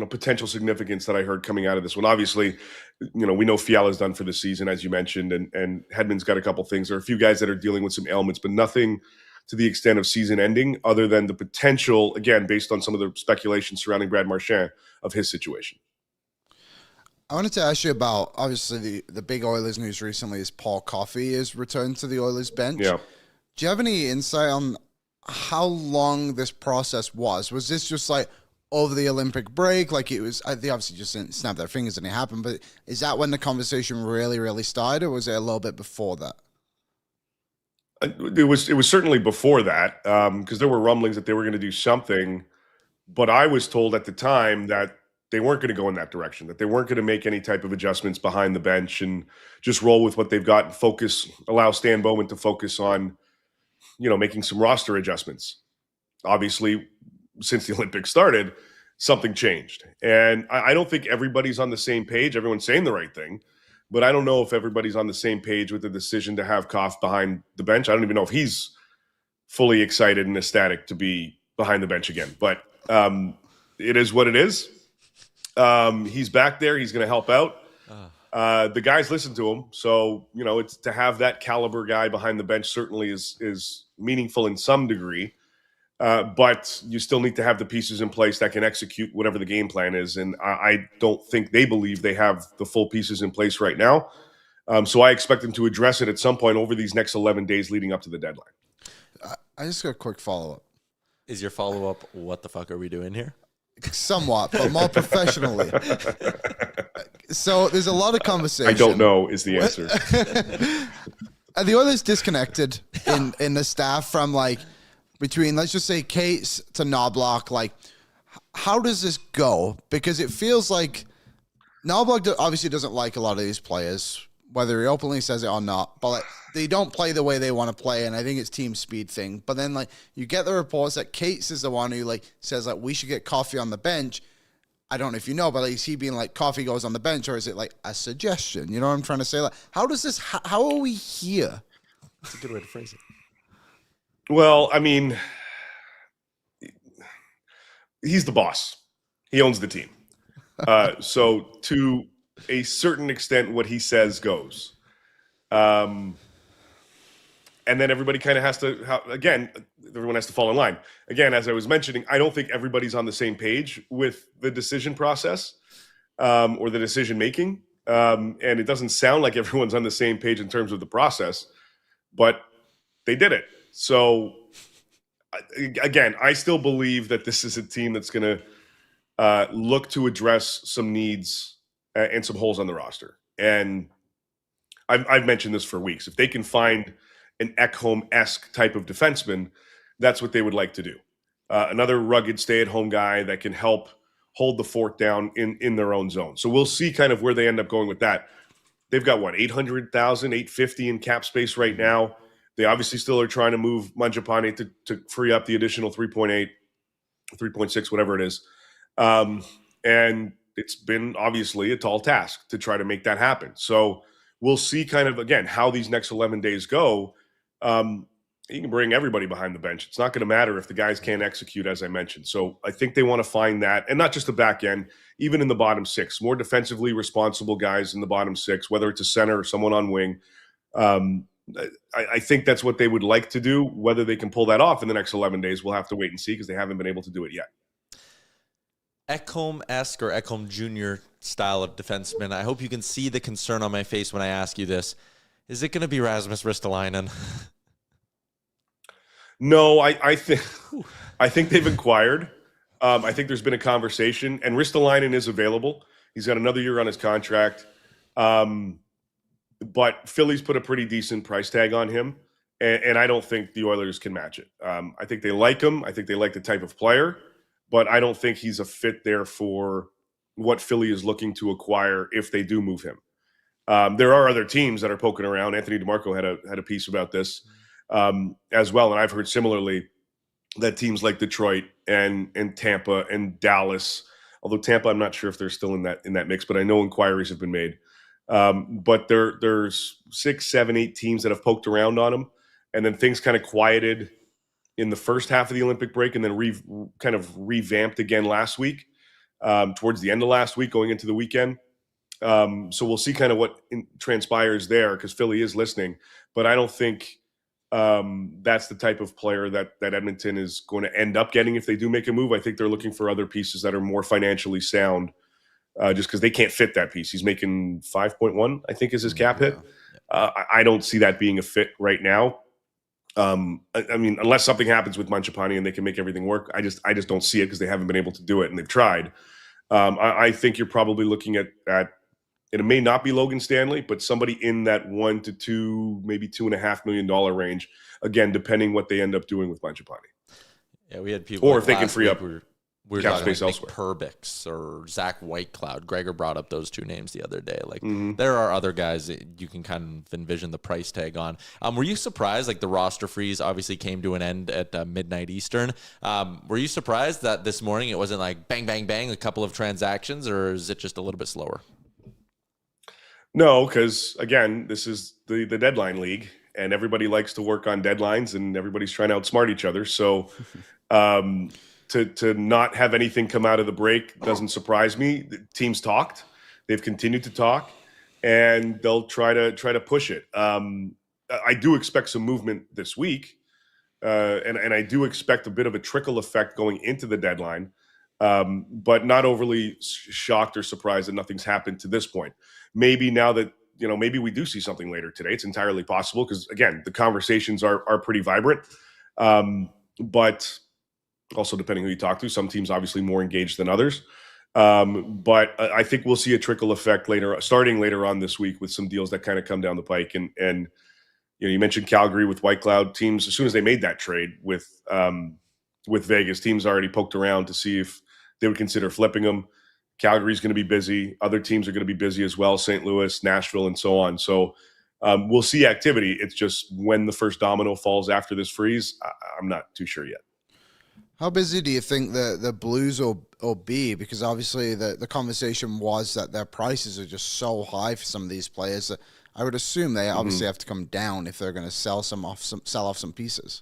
potential significance that I heard coming out of this one. Obviously, we know Fiala's done for the season, as you mentioned, and Hedman's got a couple things. There are a few guys that are dealing with some ailments, but nothing to the extent of season ending other than the potential, again, based on some of the speculation surrounding Brad Marchand, of his situation. I wanted to ask you about, obviously, the big Oilers news recently is Paul Coffey is returned to the Oilers bench. Yeah. Do you have any insight on how long this process was? Was this just like over the Olympic break? Like it was, they obviously just didn't snap their fingers and it happened, but is that when the conversation really, really started, or was it a little bit before that? It was certainly before that, because there were rumblings that they were going to do something, but I was told at the time that they weren't going to go in that direction, that they weren't going to make any type of adjustments behind the bench and just roll with what they've got and allow Stan Bowman to focus on, making some roster adjustments. Obviously, since the Olympics started, something changed. And I don't think everybody's on the same page. Everyone's saying the right thing, but I don't know if everybody's on the same page with the decision to have Koff behind the bench. I don't even know if he's fully excited and ecstatic to be behind the bench again, but it is what it is. He's back there. He's going to help out. The guys listen to him. So, it's to have that caliber guy behind the bench certainly is meaningful in some degree. But you still need to have the pieces in place that can execute whatever the game plan is. And I don't think they believe they have the full pieces in place right now. So I expect them to address it at some point over these next 11 days leading up to the deadline. I just got a quick follow-up. Is your follow-up, what the fuck are we doing here? Somewhat, but more professionally. So there's a lot of conversation. I don't know is the answer. Are the Oilers disconnected in the staff from between, let's just say, Cates to Knobloch? Like, how does this go? Because it feels like Nalbog obviously doesn't like a lot of these players, whether he openly says it or not, but like, they don't play the way they want to play, and I think it's team speed thing. But then like you get the reports that Cates is the one who like says like we should get Coffee on the bench. I don't know if you know, but like, is he being like Coffee goes on the bench, or is it like a suggestion? You know what I'm trying to say? Like, how are we here? That's a good way to phrase it. Well, I mean, he's the boss. He owns the team. So to a certain extent, what he says goes. And then everybody kind of has to, everyone has to fall in line. Again, as I was mentioning, I don't think everybody's on the same page with the decision process or the decision making. And it doesn't sound like everyone's on the same page in terms of the process, but they did it. So again, I still believe that this is a team that's going to look to address some needs and some holes on the roster. And I've mentioned this for weeks. If they can find an Ekholm-esque type of defenseman, that's what they would like to do. Another rugged stay-at-home guy that can help hold the fort down in their own zone. So we'll see kind of where they end up going with that. They've got, what, 800,000, 850 in cap space right now. They obviously still are trying to move Mangiapane to free up the additional 3.8, 3.6, whatever it is. And it's been obviously a tall task to try to make that happen. So we'll see kind of, again, how these next 11 days go. You can bring everybody behind the bench. It's not going to matter if the guys can't execute, as I mentioned. So I think they want to find that, and not just the back end, even in the bottom six, more defensively responsible guys in the bottom six, whether it's a center or someone on wing. I think that's what they would like to do. Whether they can pull that off in the next 11 days, we'll have to wait and see because they haven't been able to do it yet. Ekholm-esque or Ekholm Jr. style of defenseman. I hope you can see the concern on my face when I ask you this. Is it going to be Rasmus Ristolainen? No, I think they've inquired. I think there's been a conversation, and Ristolainen is available. He's got another year on his contract. But Philly's put a pretty decent price tag on him, and I don't think the Oilers can match it. I think they like him. I think they like the type of player, but I don't think he's a fit there for what Philly is looking to acquire if they do move him. There are other teams that are poking around. Anthony DeMarco had a piece about this as well, and I've heard similarly that teams like Detroit and Tampa and Dallas, although Tampa, I'm not sure if they're still in that mix, but I know inquiries have been made. But there's 6, 7, 8 teams that have poked around on him, and then things kind of quieted in the first half of the Olympic break, and then kind of revamped again last week, towards the end of last week, going into the weekend. So we'll see kind of what transpires there because Philly is listening, but I don't think that's the type of player that Edmonton is going to end up getting if they do make a move. I think they're looking for other pieces that are more financially sound. Just because they can't fit that piece. He's making 5.1, I think, is his cap hit. I don't see that being a fit right now. I mean, unless something happens with Mangiapane and they can make everything work, I just don't see it because they haven't been able to do it, and they've tried. I think you're probably looking at it may not be Logan Stanley, but somebody in that $1 to $2, maybe $2.5 million range. Again, depending what they end up doing with Mangiapane. Yeah, we had people. Or if they can free up. We were cap talking space like elsewhere. Perbix or Zach Whitecloud. Gregor brought up those two names the other day. Like there are other guys that you can kind of envision the price tag on. Were you surprised? Like the roster freeze obviously came to an end at midnight Eastern. Were you surprised that this morning it wasn't like bang, bang, bang, a couple of transactions, or is it just a little bit slower? No, because again, this is the deadline league, and everybody likes to work on deadlines, and everybody's trying to outsmart each other. So. To not have anything come out of the break doesn't surprise me. The teams talked, they've continued to talk, and they'll try to push it. I do expect some movement this week, and I do expect a bit of a trickle effect going into the deadline, but not overly shocked or surprised that nothing's happened to this point. Maybe now that maybe we do see something later today. It's entirely possible because again, the conversations are pretty vibrant, but. Also, depending who you talk to, some teams obviously more engaged than others. But I think we'll see a trickle effect starting later on this week with some deals that kind of come down the pike. And you mentioned Calgary with Whitecloud. Teams, as soon as they made that trade with Vegas, teams already poked around to see if they would consider flipping them. Calgary's going to be busy. Other teams are going to be busy as well, St. Louis, Nashville, and so on. So we'll see activity. It's just when the first domino falls after this freeze, I'm not too sure yet. How busy do you think the Blues will be? Because obviously the conversation was that their prices are just so high for some of these players that I would assume they obviously have to come down if they're going to sell off some pieces.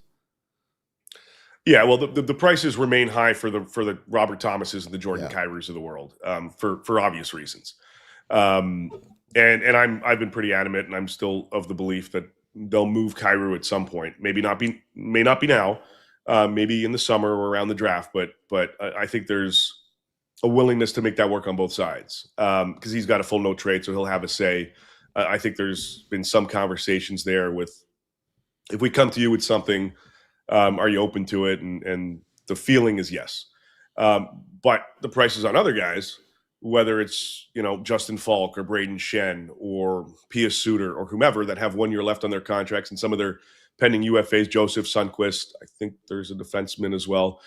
Yeah, well, the prices remain high for the Robert Thomases and the Jordan Kyries of the world for obvious reasons. And I've been pretty adamant, and I'm still of the belief that they'll move Kyrou at some point. May not be now. Maybe in the summer or around the draft, but I think there's a willingness to make that work on both sides because he's got a full no trade, so he'll have a say. I think there's been some conversations there with, if we come to you with something, are you open to it? And the feeling is yes. But the prices on other guys, whether it's Justin Falk or Braden Shen or Pia Suter or whomever that have 1 year left on their contracts, and some of their pending UFAs, Joseph Sundquist. I think there's a defenseman as well.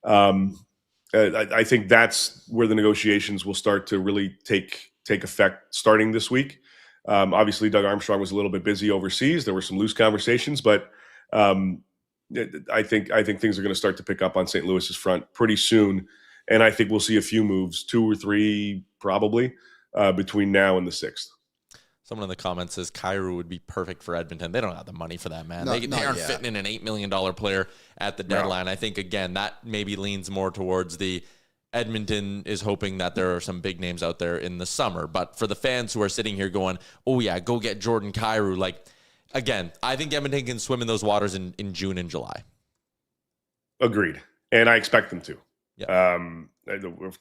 I think that's where the negotiations will start to really take effect starting this week. Obviously, Doug Armstrong was a little bit busy overseas. There were some loose conversations, but I think things are going to start to pick up on St. Louis's front pretty soon. And I think we'll see a few moves, 2 or 3 probably, between now and the 6th. Someone in the comments says Kyrou would be perfect for Edmonton. They don't have the money for that, man. No, they aren't fitting in an $8 million player at the deadline. I think, again, that maybe leans more towards the Edmonton is hoping that there are some big names out there in the summer. But for the fans who are sitting here going, oh, yeah, go get Jordan Kyrou, like, again, I think Edmonton can swim in those waters in June and July. Agreed. And I expect them to. Yeah.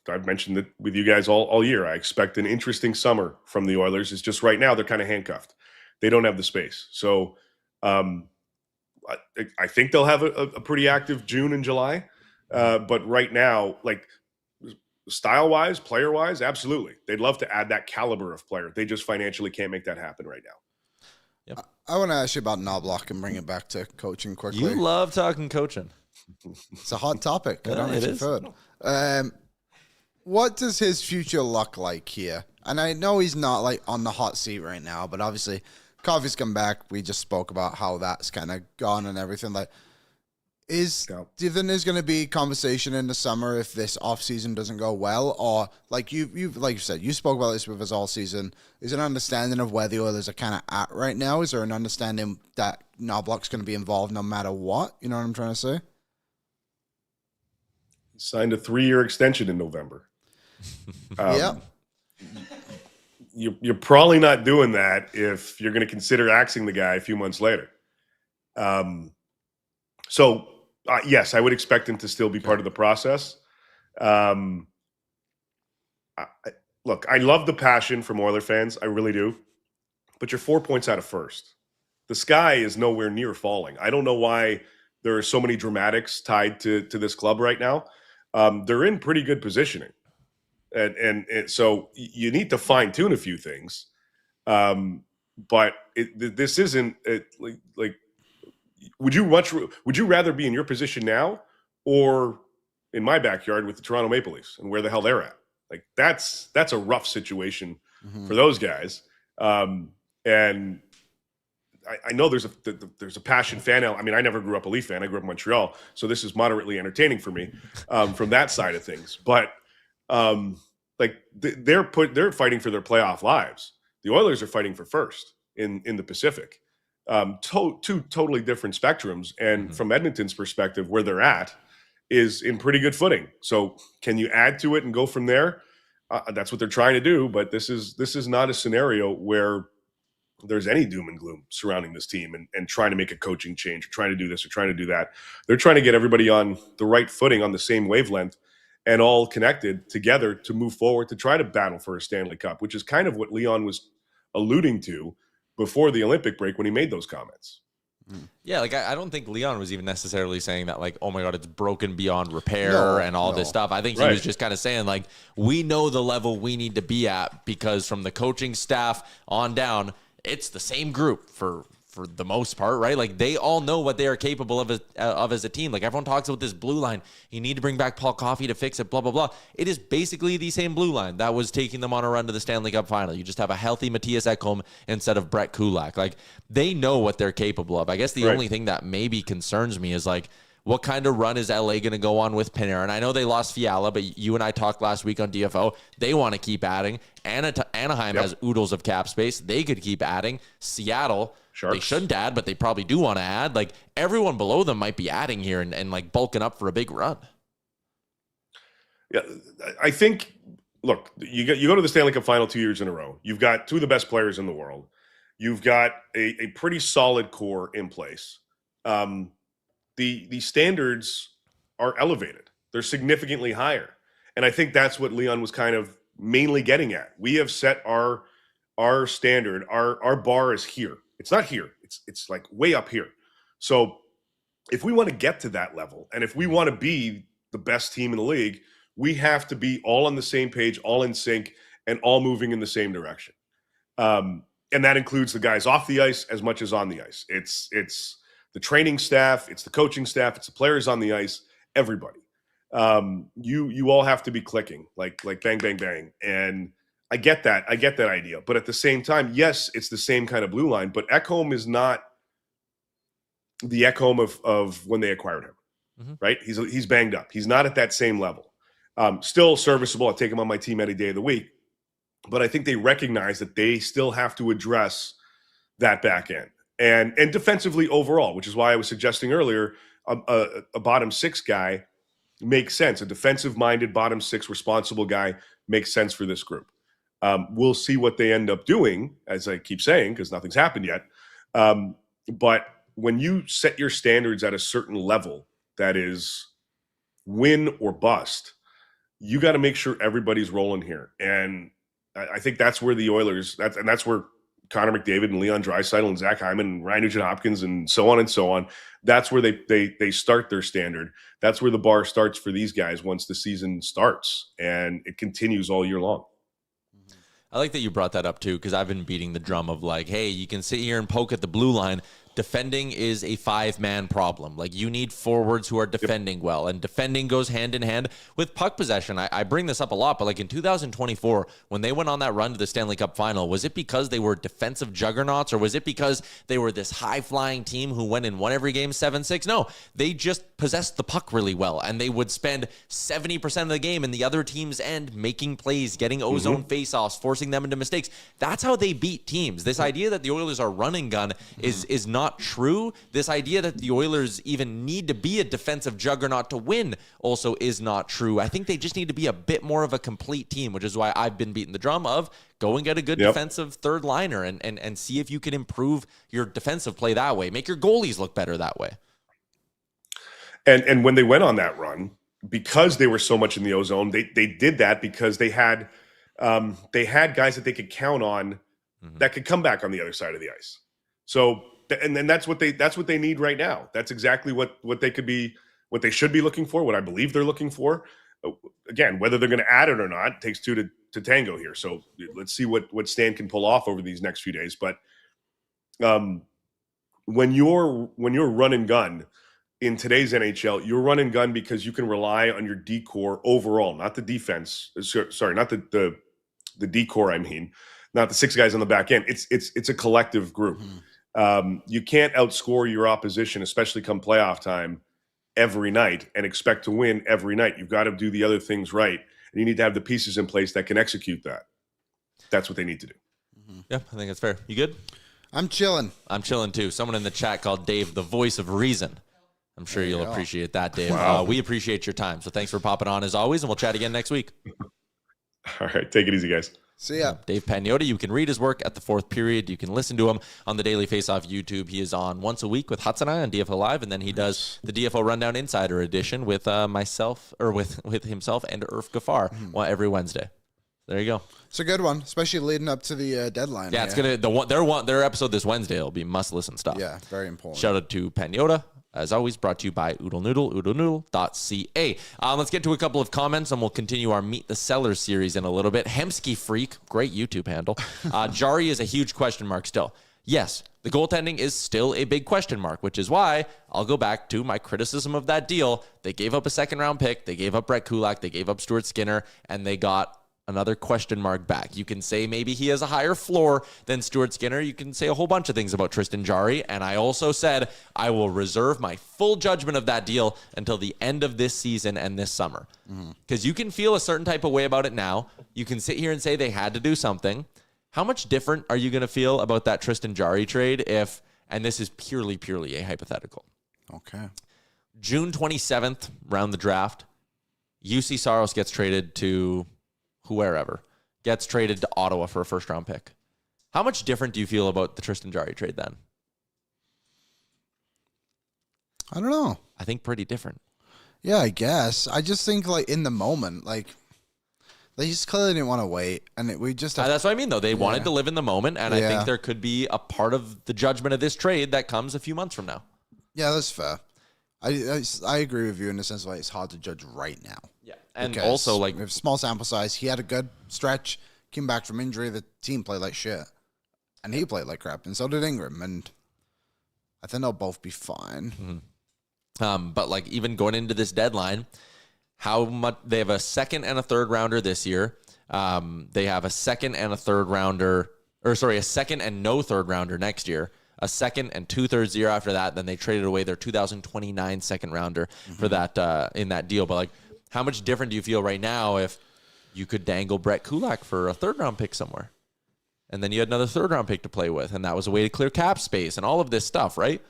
I've mentioned it with you guys all year. I expect an interesting summer from the Oilers. It's just right now they're kind of handcuffed. They don't have the space. So I think they'll have a pretty active June and July. But right now, like style-wise, player-wise, absolutely. They'd love to add that caliber of player. They just financially can't make that happen right now. Yep. I want to ask you about Knobloch and bring it back to coaching quickly. You love talking coaching. It's a hot topic. I don't know if you've is. heard. What does his future look like here? And I know he's not like on the hot seat right now, but obviously Coffey's come back. We just spoke about how that's kind of gone and everything. Like, do you think there's going to be conversation in the summer if this offseason doesn't go well? Or like you said, you spoke about this with us all season. Is there an understanding of where the Oilers are kind of at right now? Is there an understanding that Knobloch's going to be involved no matter what? You know what I'm trying to say? Signed a 3-year extension in November. Yeah. You're probably not doing that if you're going to consider axing the guy a few months later. So yes, I would expect him to still be part of the process. Look, I love the passion from Oiler fans. I really do. But you're 4 points out of first. The sky is nowhere near falling. I don't know why there are so many dramatics tied to this club right now. They're in pretty good positioning. And so you need to fine tune a few things. But this isn't like, would you rather be in your position now or in my backyard with the Toronto Maple Leafs and where the hell they're at? Like that's a rough situation for those guys. And I know there's a passion fan. I mean, I never grew up a Leaf fan. I grew up in Montreal, so this is moderately entertaining for me from that side of things. But like they're fighting for their playoff lives. The Oilers are fighting for first in the Pacific. Two totally different spectrums, and from Edmonton's perspective, where they're at is in pretty good footing. So, can you add to it and go from there? That's what they're trying to do. But this is not a scenario where there's any doom and gloom surrounding this team and trying to make a coaching change or trying to do this or trying to do that. They're trying to get everybody on the right footing, on the same wavelength, and all connected together to move forward to try to battle for a Stanley Cup, which is kind of what Leon was alluding to before the Olympic break when he made those comments. Yeah, like I don't think Leon was even necessarily saying that, like, oh my God, it's broken beyond repair and all this stuff. I think he was just kind of saying, like, we know the level we need to be at because from the coaching staff on down, it's the same group for for the most part, right? Like, they all know what they are capable of as a team. Like, everyone talks about this blue line. You need to bring back Paul Coffey to fix it, blah, blah, blah. It is basically the same blue line that was taking them on a run to the Stanley Cup final. You just have a healthy Matthias Ekholm instead of Brett Kulak. Like, they know what they're capable of. I guess the only thing that maybe concerns me is, like, what kind of run is LA going to go on with Panarin? I know they lost Fiala, but you and I talked last week on DFO. They want to keep adding. Anaheim has oodles of cap space. They could keep adding. Seattle, Sharks. They shouldn't add, but they probably do want to add. Like, everyone below them might be adding here and like bulking up for a big run. Yeah, I think, look, you go to the Stanley Cup final 2 years in a row. You've got two of the best players in the world. You've got a pretty solid core in place. The standards are elevated. They're significantly higher. And I think that's what Leon was kind of mainly getting at. We have set our standard, our bar is here. It's not here. It's like way up here. So if we want to get to that level, and if we want to be the best team in the league, we have to be all on the same page, all in sync, and all moving in the same direction. And that includes the guys off the ice as much as on the ice. It's the training staff, it's the coaching staff, it's the players on the ice, everybody. You all have to be clicking, like bang, bang, bang. And I get that idea. But at the same time, yes, it's the same kind of blue line, but Ekholm is not the Ekholm of when they acquired him, right? He's banged up. He's not at that same level. Still serviceable. I take him on my team any day of the week. But I think they recognize that they still have to address that back end. And defensively overall, which is why I was suggesting earlier, a bottom six guy makes sense. A defensive-minded bottom six responsible guy makes sense for this group. We'll see what they end up doing, as I keep saying, because nothing's happened yet. But when you set your standards at a certain level that is win or bust, you got to make sure everybody's rolling here. And I think that's where the Oilers, that's where Connor McDavid and Leon Draisaitl and Zach Hyman and Ryan Nugent-Hopkins and so on and so on. That's where they start their standard. That's where the bar starts for these guys once the season starts, and it continues all year long. I like that you brought that up too, because I've been beating the drum of like, hey, you can sit here and poke at the blue line. Defending is a 5-man problem. Like, you need forwards who are defending well, and defending goes hand in hand with puck possession. I bring this up a lot, but like in 2024, when they went on that run to the Stanley Cup final, was it because they were defensive juggernauts, or was it because they were this high-flying team who went and won every game 7-6? No, they just possessed the puck really well, and they would spend 70% of the game in the other team's end making plays, getting ozone face-offs, forcing them into mistakes. That's how they beat teams. This idea that the Oilers are running gun is not true. This idea that the Oilers even need to be a defensive juggernaut to win also is not true. I think they just need to be a bit more of a complete team, which is why I've been beating the drum of go and get a good defensive third liner and see if you can improve your defensive play that way. Make your goalies look better that way. And when they went on that run, because they were so much in the ozone, they did that because they had guys that they could count on that could come back on the other side of the ice. So and then that's what they need right now. That's exactly what they could be, what they should be looking for, what I believe they're looking for. Again, whether they're going to add it or not takes two to tango here. So let's see what Stan can pull off over these next few days. But when you're run and gun in today's NHL, you're run and gun because you can rely on your D-core overall, not the defense. Sorry, not the D-core. I mean, not the six guys on the back end. It's a collective group. You can't outscore your opposition, especially come playoff time, every night and expect to win every night. You've got to do the other things right, and you need to have the pieces in place that can execute that. That's what they need to do. Yeah, I think that's fair. You good? I'm chilling. I'm chilling too. Someone in the chat called Dave the voice of reason. I'm sure you'll appreciate that, Dave. Wow. We appreciate your time. So thanks for popping on as always, and we'll chat again next week. All right, take it easy, guys. See ya. Dave Pagnotta, you can read his work at the Fourth Period. You can listen to him on the Daily Faceoff YouTube. He is on once a week with Hudson and I on DFO Live, and then he does the DFO Rundown Insider Edition with myself, or with himself and Irf Gafar every Wednesday. There you go. It's a good one, especially leading up to the deadline. Yeah, it's gonna their episode this Wednesday will be must listen stuff. Yeah, very important. Shout out to Pagnotta. As always, brought to you by Oodle Noodle, oodlenoodle.ca. Let's get to a couple of comments, and we'll continue our Meet the Sellers series in a little bit. Hemsky Freak, great YouTube handle. Jari is a huge question mark still. Yes, the goaltending is still a big question mark, which is why I'll go back to my criticism of that deal. They gave up a second-round pick. They gave up Brett Kulak. They gave up Stuart Skinner, and they got another question mark back. You can say maybe he has a higher floor than Stuart Skinner. You can say a whole bunch of things about Tristan Jarry, and I also said I will reserve my full judgment of that deal until the end of this season and this summer. Because you can feel a certain type of way about it now. You can sit here and say they had to do something. How much different are you going to feel about that Tristan Jarry trade if, and this is purely a hypothetical. Okay. June 27th, round the draft, UC Saros gets traded to wherever, gets traded to Ottawa for a first-round pick. How much different do you feel about the Tristan Jarry trade then? I don't know. I think pretty different. Yeah, I guess. I just think, like, in the moment, like, they just clearly didn't want to wait, and we just... That's what I mean, though. They wanted to live in the moment, and I think there could be a part of the judgment of this trade that comes a few months from now. Yeah, that's fair. I agree with you in the sense like it's hard to judge right now. Yeah, and also, like... We have small sample size. He had a good stretch, came back from injury. The team played like shit, and he played like crap, and so did Ingram, and I think they'll both be fine. But, like, even going into this deadline... How much they have a second and a third rounder this year. They have a second and a third rounder, a second and no third rounder next year. A second and 2/3 year after that. Then they traded away their 2029 second rounder for that in that deal. But like, how much different do you feel right now if you could dangle Brett Kulak for a third round pick somewhere, and then you had another third round pick to play with, and that was a way to clear cap space and all of this stuff, right?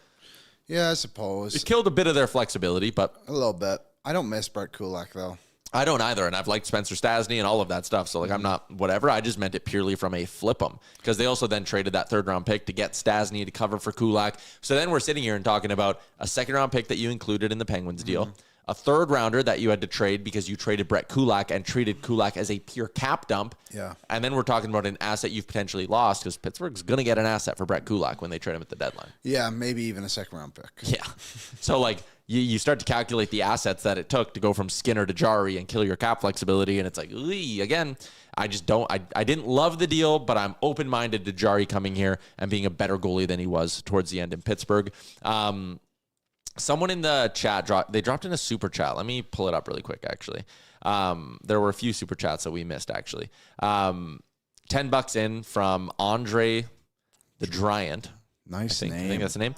Yeah, I suppose It killed a bit of their flexibility, but a little bit. I don't miss Brett Kulak though. I don't either, and I've liked Spencer Stasny and all of that stuff. So, like, I'm not whatever. I just meant it purely from a flip 'em because they also then traded that third-round pick to get Stasny to cover for Kulak. So then we're sitting here and talking about a second-round pick that you included in the Penguins deal, a third-rounder that you had to trade because you traded Brett Kulak and treated Kulak as a pure cap dump. Yeah. And then we're talking about an asset you've potentially lost because Pittsburgh's going to get an asset for Brett Kulak when they trade him at the deadline. Yeah, maybe even a second-round pick. Yeah. So, like, you start to calculate the assets that it took to go from Skinner to Jarry and kill your cap flexibility, and it's like, again, I just don't. I didn't love the deal, but I'm open-minded to Jarry coming here and being a better goalie than he was towards the end in Pittsburgh. Someone in the chat dropped in a super chat. Let me pull it up really quick, actually. There were a few super chats that we missed, actually. $10 in from Andre the Driant. Nice name. I think that's the name.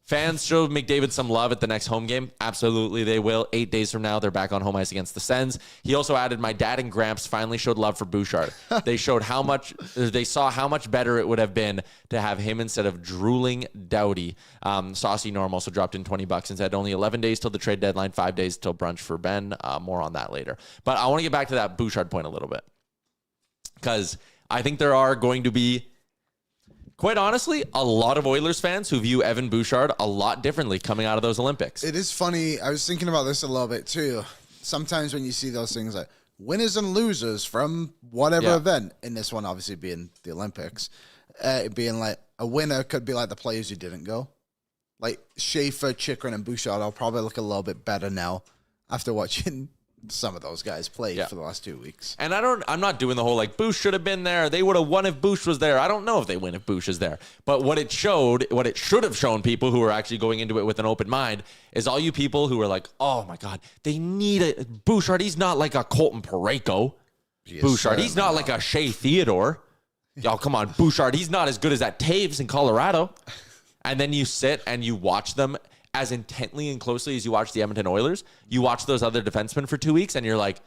Fans show McDavid some love at the next home game. Absolutely, they will. 8 days from now, they're back on home ice against the Sens. He also added, my dad and Gramps finally showed love for Bouchard. They saw how much better it would have been to have him instead of drooling Doughty. Saucy Norm also dropped in $20 and said, only 11 days till the trade deadline, 5 days till brunch for Ben. More on that later. But I want to get back to that Bouchard point a little bit because I think there are going to be, quite honestly, a lot of Oilers fans who view Evan Bouchard a lot differently coming out of those Olympics. It is funny. I was thinking about this a little bit too. Sometimes when you see those things like winners and losers from whatever event, in this one obviously being the Olympics, being like a winner could be like the players who didn't go. Like Schaefer, Chikrin, and Bouchard will probably look a little bit better now after watching some of those guys play for the last 2 weeks. And I'm not doing the whole like Bouch should have been there. They would have won if Bouch was there. I don't know if they win if Bouch is there. But what it should have shown people who are actually going into it with an open mind is all you people who are like, oh my God, they need a Bouchard. He's not like a Colton Parayko. Bouchard, he's not like a Shea Theodore. Y'all, come on, Bouchard. He's not as good as that Taves in Colorado. And then you sit and you watch them as intently and closely as you watch the Edmonton Oilers. You watch those other defensemen for 2 weeks and you're like,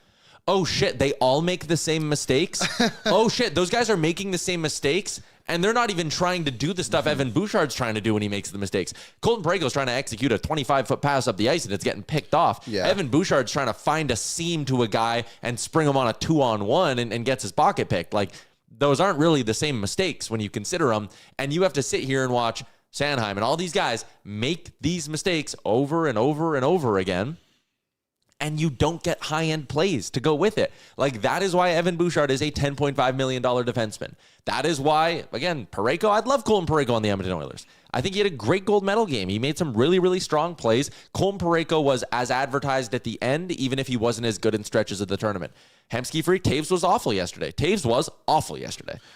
oh shit, they all make the same mistakes. Oh shit, those guys are making the same mistakes and they're not even trying to do the stuff Evan Bouchard's trying to do when he makes the mistakes. Colton Parayko's trying to execute a 25-foot pass up the ice and it's getting picked off. Yeah. Evan Bouchard's trying to find a seam to a guy and spring him on a 2-on-1 and gets his pocket picked. Like, those aren't really the same mistakes when you consider them. And you have to sit here and watch Sanheim and all these guys make these mistakes over and over and over again, and you don't get high-end plays to go with it. Like, that is why Evan Bouchard is a $10.5 million defenseman. That is why, again, Parayko, I'd love Colton Parayko on the Edmonton Oilers. I think he had a great gold medal game. He made some really, really strong plays. Colton Parayko was as advertised at the end, even if he wasn't as good in stretches of the tournament. Hemsky free. Taves was awful yesterday.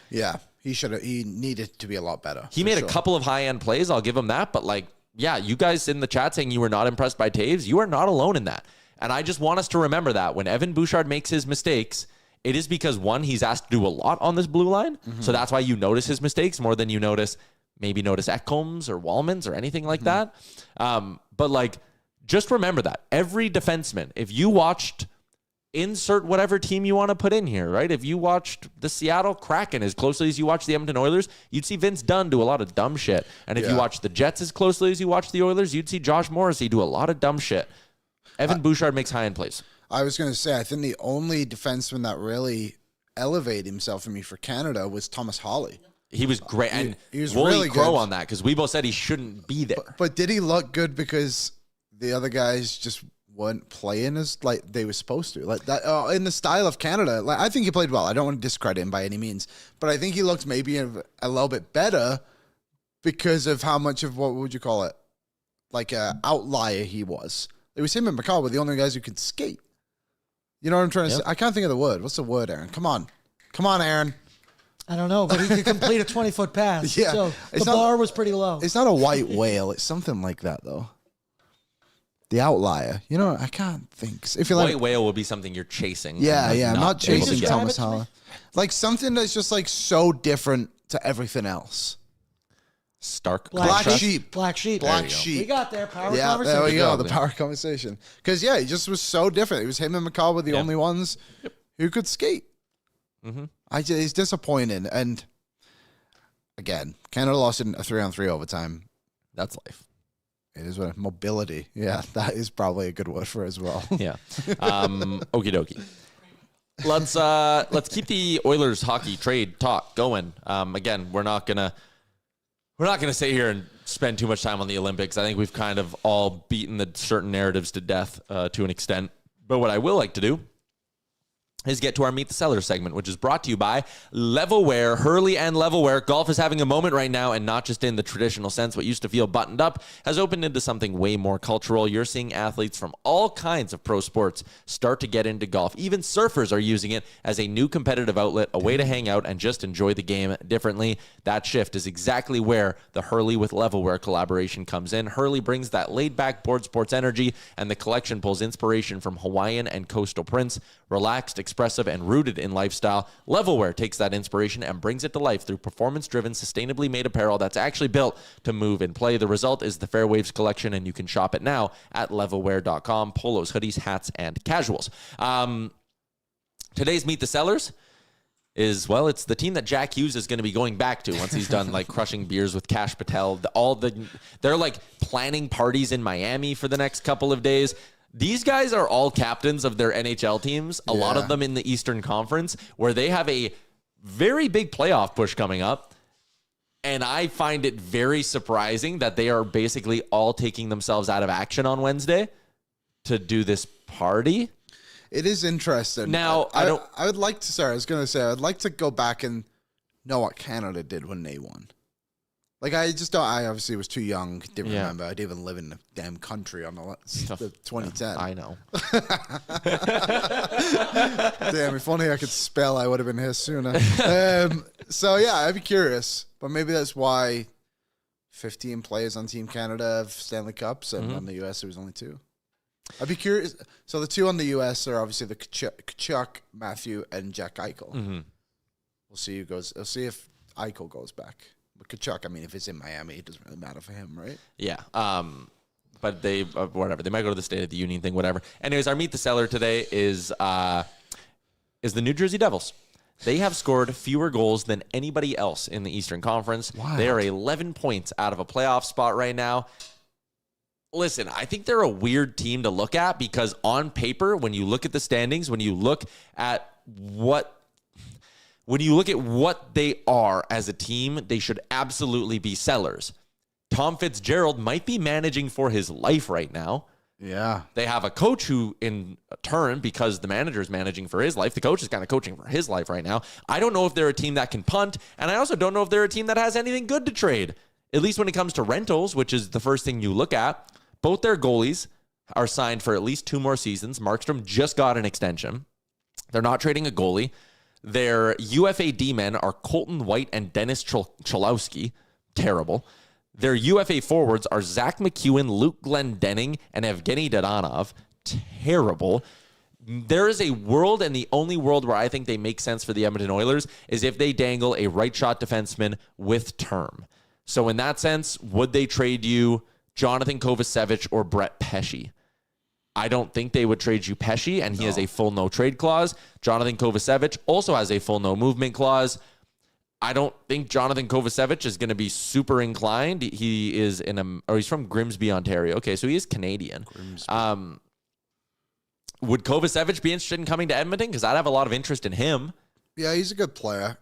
Yeah, he needed to be a lot better. He made a couple of high-end plays. I'll give him that. But, like, yeah, you guys in the chat saying you were not impressed by Taves, you are not alone in that. And I just want us to remember that when Evan Bouchard makes his mistakes, it is because, one, he's asked to do a lot on this blue line. Mm-hmm. So that's why you notice his mistakes more than you notice Ekholm's or Wallman's or anything like that. But, like, just remember that. Every defenseman, if you watched, insert whatever team you want to put in here, right? If you watched the Seattle Kraken as closely as you watch the Edmonton Oilers, you'd see Vince Dunn do a lot of dumb shit. And if you watch the Jets as closely as you watch the Oilers, you'd see Josh Morrissey do a lot of dumb shit. Evan Bouchard makes high-end plays. I was going to say, I think the only defenseman that really elevated himself for me for Canada was Thomas Hawley. He was great. And he was we'll really grow good on that because we both said he shouldn't be there. But did he look good because the other guys just weren't playing as like they were supposed to? Like that in the style of Canada. Like I think he played well. I don't want to discredit him by any means, but I think he looked maybe a little bit better because of how much of what would you call it? Like an outlier he was. It was him and McCall were the only guys who could skate. You know what I'm trying to say? I can't think of the word. What's the word, Aaron? Come on, Aaron. I don't know, but he could complete a 20-foot pass. Yeah, so the bar was pretty low. It's not a white whale. It's something like that, though. The outlier. You know, I can't think. If you're white whale will be something you're chasing. Yeah. I'm not chasing Thomas Hawley. Like something that's just like so different to everything else. Black sheep. We got there. Power conversation. There we go. The power conversation. Because he just was so different. It was him and McCall were the only ones who could skate. Mm-hmm. It's disappointing. And again, Canada lost in a 3-on-3 overtime. That's life. It is what mobility. Yeah, that is probably a good word for it as well. Yeah. Okie dokie. Let's keep the Oilers hockey trade talk going. Again, we're not gonna sit here and spend too much time on the Olympics. I think we've kind of all beaten the certain narratives to death to an extent. But what I will like to do is get to our Meet the Seller segment, which is brought to you by Levelware. Hurley and Levelware. Golf is having a moment right now, and not just in the traditional sense. What used to feel buttoned up has opened into something way more cultural. You're seeing athletes from all kinds of pro sports start to get into golf. Even surfers are using it as a new competitive outlet, a way to hang out and just enjoy the game differently. That shift is exactly where the Hurley with Levelware collaboration comes in. Hurley brings that laid-back board sports energy, and the collection pulls inspiration from Hawaiian and coastal prints. Relaxed, expressive, and rooted in lifestyle, Levelware takes that inspiration and brings it to life through performance-driven, sustainably made apparel that's actually built to move and play. The result is the Fairwaves collection, and you can shop it now at levelware.com. Polos, hoodies, hats, and casuals. Today's Meet the Sellers is, well, it's the team that Jack Hughes is going to be going back to once he's done like crushing beers with Cash Patel. They're like planning parties in Miami for the next couple of days. These guys are all captains of their NHL teams, a lot of them in the Eastern Conference, where they have a very big playoff push coming up. And I find it very surprising that they are basically all taking themselves out of action on Wednesday to do this party. It is interesting. Now, I'd like to go back and know what Canada did when they won. Like, I obviously was too young, didn't remember. I didn't even live in the damn country on the 2010. I know. Damn, if only I could spell, I would have been here sooner. So, yeah, I'd be curious. But maybe that's why 15 players on Team Canada have Stanley Cups, and on the U.S. there was only 2. I'd be curious. So the 2 on the U.S. are obviously the Kachuk, Matthew, and Jack Eichel. Mm-hmm. We'll see who goes. We'll see if Eichel goes back. Kachuk, I mean, if it's in Miami, it doesn't really matter for him, right? Yeah. But they, whatever. They might go to the State of the Union thing, whatever. Anyways, our Meet the Seller today is the New Jersey Devils. They have scored fewer goals than anybody else in the Eastern Conference. Wow. They are 11 points out of a playoff spot right now. Listen, I think they're a weird team to look at because on paper, when you look at the standings, when you look at what they are as a team, they should absolutely be sellers. Tom Fitzgerald might be managing for his life right now. Yeah. They have a coach who, in turn, because the manager is managing for his life, the coach is kind of coaching for his life right now. I don't know if they're a team that can punt, and I also don't know if they're a team that has anything good to trade, at least when it comes to rentals, which is the first thing you look at. Both their goalies are signed for at least 2 more seasons. Markstrom just got an extension. They're not trading a goalie. Their UFA D-men are Colton White and Dennis Cholowski. Terrible. Their UFA forwards are Zach McEwen, Luke Glendening, and Evgeny Dadonov. Terrible. There is a world, and the only world where I think they make sense for the Edmonton Oilers is if they dangle a right-shot defenseman with term. So in that sense, would they trade you Jonathan Kovacevic or Brett Pesce? I don't think they would trade you Pesce, and he has a full no-trade clause. Jonathan Kovacevic also has a full no-movement clause. I don't think Jonathan Kovacevic is going to be super inclined. He is he's from Grimsby, Ontario. Okay, so he is Canadian. Would Kovacevic be interested in coming to Edmonton? Because I'd have a lot of interest in him. Yeah, he's a good player.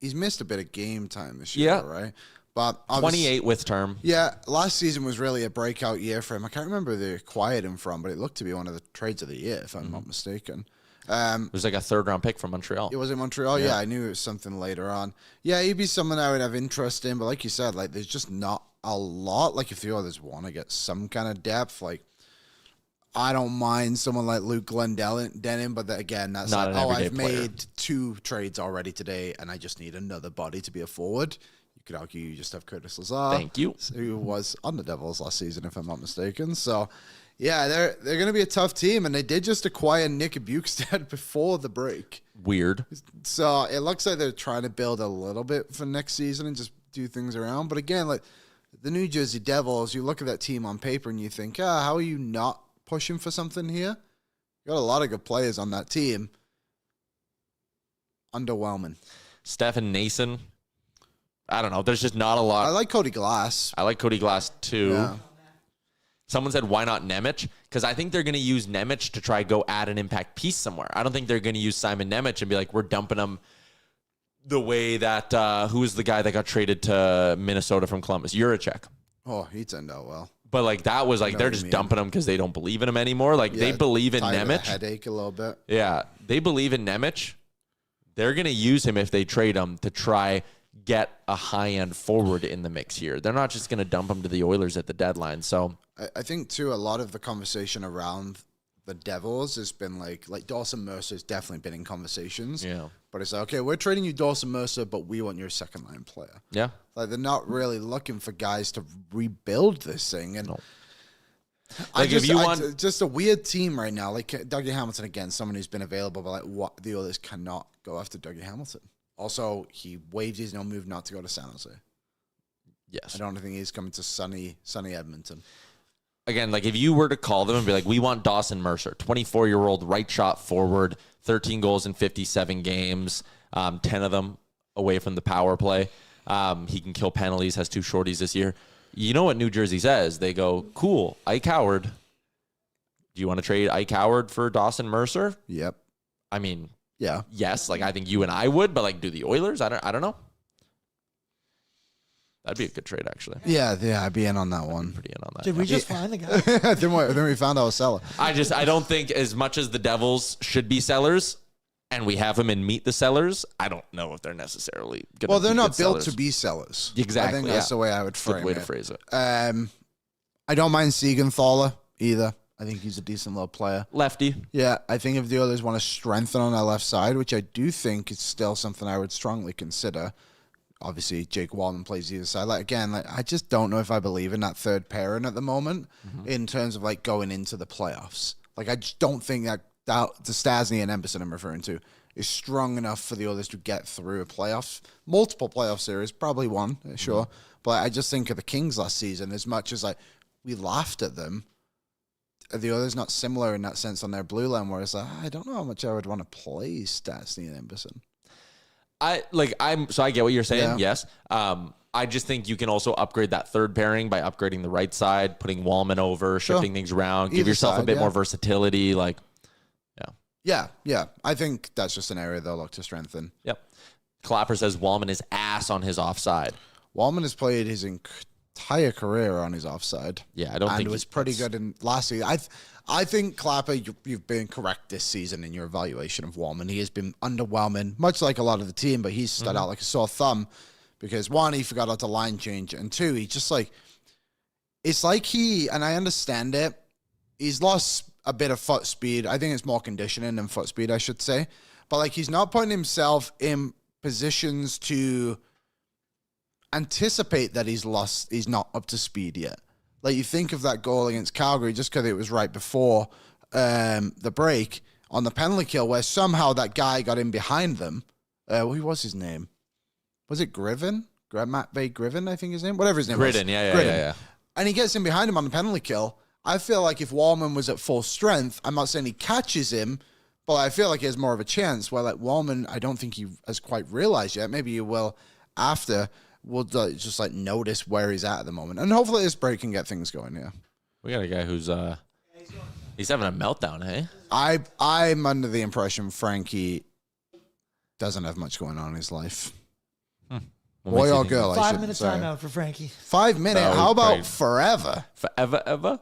He's missed a bit of game time this year, right? But 28 with term. Yeah, last season was really a breakout year for him. I can't remember who they acquired him from, but it looked to be one of the trades of the year, if I'm not mistaken. It was like a 3rd-round pick from Montreal. It was in Montreal? Yeah, I knew it was something later on. Yeah, he'd be someone I would have interest in, but like you said, like there's just not a lot. Like if the others want to get some kind of depth, like I don't mind someone like Luke Glendening, but again, that's not like, an I've player. made 2 trades already today, and I just need another body to be a forward. You could argue you just have Curtis Lazar. Thank you. Who was on the Devils last season, if I'm not mistaken. So, yeah, they're going to be a tough team, and they did just acquire Nick Bukestad before the break. Weird. So it looks like they're trying to build a little bit for next season and just do things around. But again, like the New Jersey Devils, you look at that team on paper and you think, how are you not pushing for something here? You got a lot of good players on that team. Underwhelming. Stefan Nason. I don't know. There's just not a lot. I like Cody Glass. I like Cody Glass too. Yeah. Someone said, why not Nemec? Because I think they're going to use Nemec to try go add an impact piece somewhere. I don't think they're going to use Simon Nemec and be like, we're dumping him the way that, who was the guy that got traded to Minnesota from Columbus? Juracek. Oh, he turned out well. But like that was like, they're just dumping him because they don't believe in him anymore. Like they believe in Nemec. Headache a little bit. Yeah. They believe in Nemec. They're going to use him if they trade him to try get a high-end forward in the mix here. They're not just going to dump him to the Oilers at the deadline. So I think, too, a lot of the conversation around the Devils has been like Dawson Mercer's definitely been in conversations. Yeah. But it's like, okay, we're trading you Dawson Mercer, but we want your second-line player. Yeah. Like, they're not really looking for guys to rebuild this thing. And just a weird team right now. Like, Dougie Hamilton, again, someone who's been available, but like, what the Oilers cannot go after Dougie Hamilton. Also, he waived his no move not to go to San Jose. Yes. I don't think he's coming to sunny Edmonton. Again, like if you were to call them and be like, we want Dawson Mercer, 24-year-old right shot forward, 13 goals in 57 games, 10 of them away from the power play. He can kill penalties, has 2 shorties this year. You know what New Jersey says? They go, cool, Ike Howard. Do you want to trade Ike Howard for Dawson Mercer? Yep. I mean, yeah. Yes, like I think you and I would, but like do the Oilers? I don't know. That'd be a good trade, actually. Yeah, I'd be in on that one. Pretty in on that. Did we just find the guy? then we found our seller. I don't think as much as the Devils should be sellers, and we have them in meet the sellers, I don't know if they're necessarily good. Well, they're not built to be sellers. Exactly. I think that's the way I would frame it. Good way to phrase it. I don't mind Siegenthaler either. I think he's a decent little player. Lefty. Yeah, I think if the others want to strengthen on our left side, which I do think is still something I would strongly consider. Obviously, Jake Wallman plays either side. I just don't know if I believe in that third pairing at the moment in terms of like going into the playoffs. Like, I just don't think that the Stasny and Emberson I'm referring to is strong enough for the others to get through a playoff, multiple playoff series, probably one, sure. But I just think of the Kings last season, as much as like we laughed at them, the others not similar in that sense on their blue line, where it's like, I don't know how much I would want to play Stastny and Emberson. So I get what you're saying. Yeah. Yes. I just think you can also upgrade that third pairing by upgrading the right side, putting Wallman over, shifting things around, give yourself a bit more versatility. Yeah. I think that's just an area they'll look to strengthen. Yep. Clapper says Wallman is ass on his offside. Wallman has played his entire career on his offside. Yeah, I don't think he was pretty good in last season. I think Clapper, you've been correct this season in your evaluation of Wallman. He has been underwhelming, much like a lot of the team, but he's stood out like a sore thumb because one, he forgot how to line change, and two, he just like, it's like and I understand it, he's lost a bit of foot speed. I think it's more conditioning than foot speed, I should say. But like, he's not putting himself in positions to anticipate that he's not up to speed yet. Like, you think of that goal against Calgary, just because it was right before the break on the penalty kill, where somehow that guy got in behind them. Who was his name? Was it Griven? Matt Bay Griven, I think his name? Whatever his name was. Yeah. And he gets in behind him on the penalty kill. I feel like if Wallman was at full strength, I'm not saying he catches him, but I feel like he has more of a chance. Where like Wallman, I don't think he has quite realized yet. Maybe he will after. We'll just like notice where he's at the moment. And hopefully this break can get things going, yeah. We got a guy who's he's having a meltdown, hey? I'm under the impression Frankie doesn't have much going on in his life. Boy or girl, 5 minutes timeout for Frankie. 5 minutes. How about forever? Forever, ever?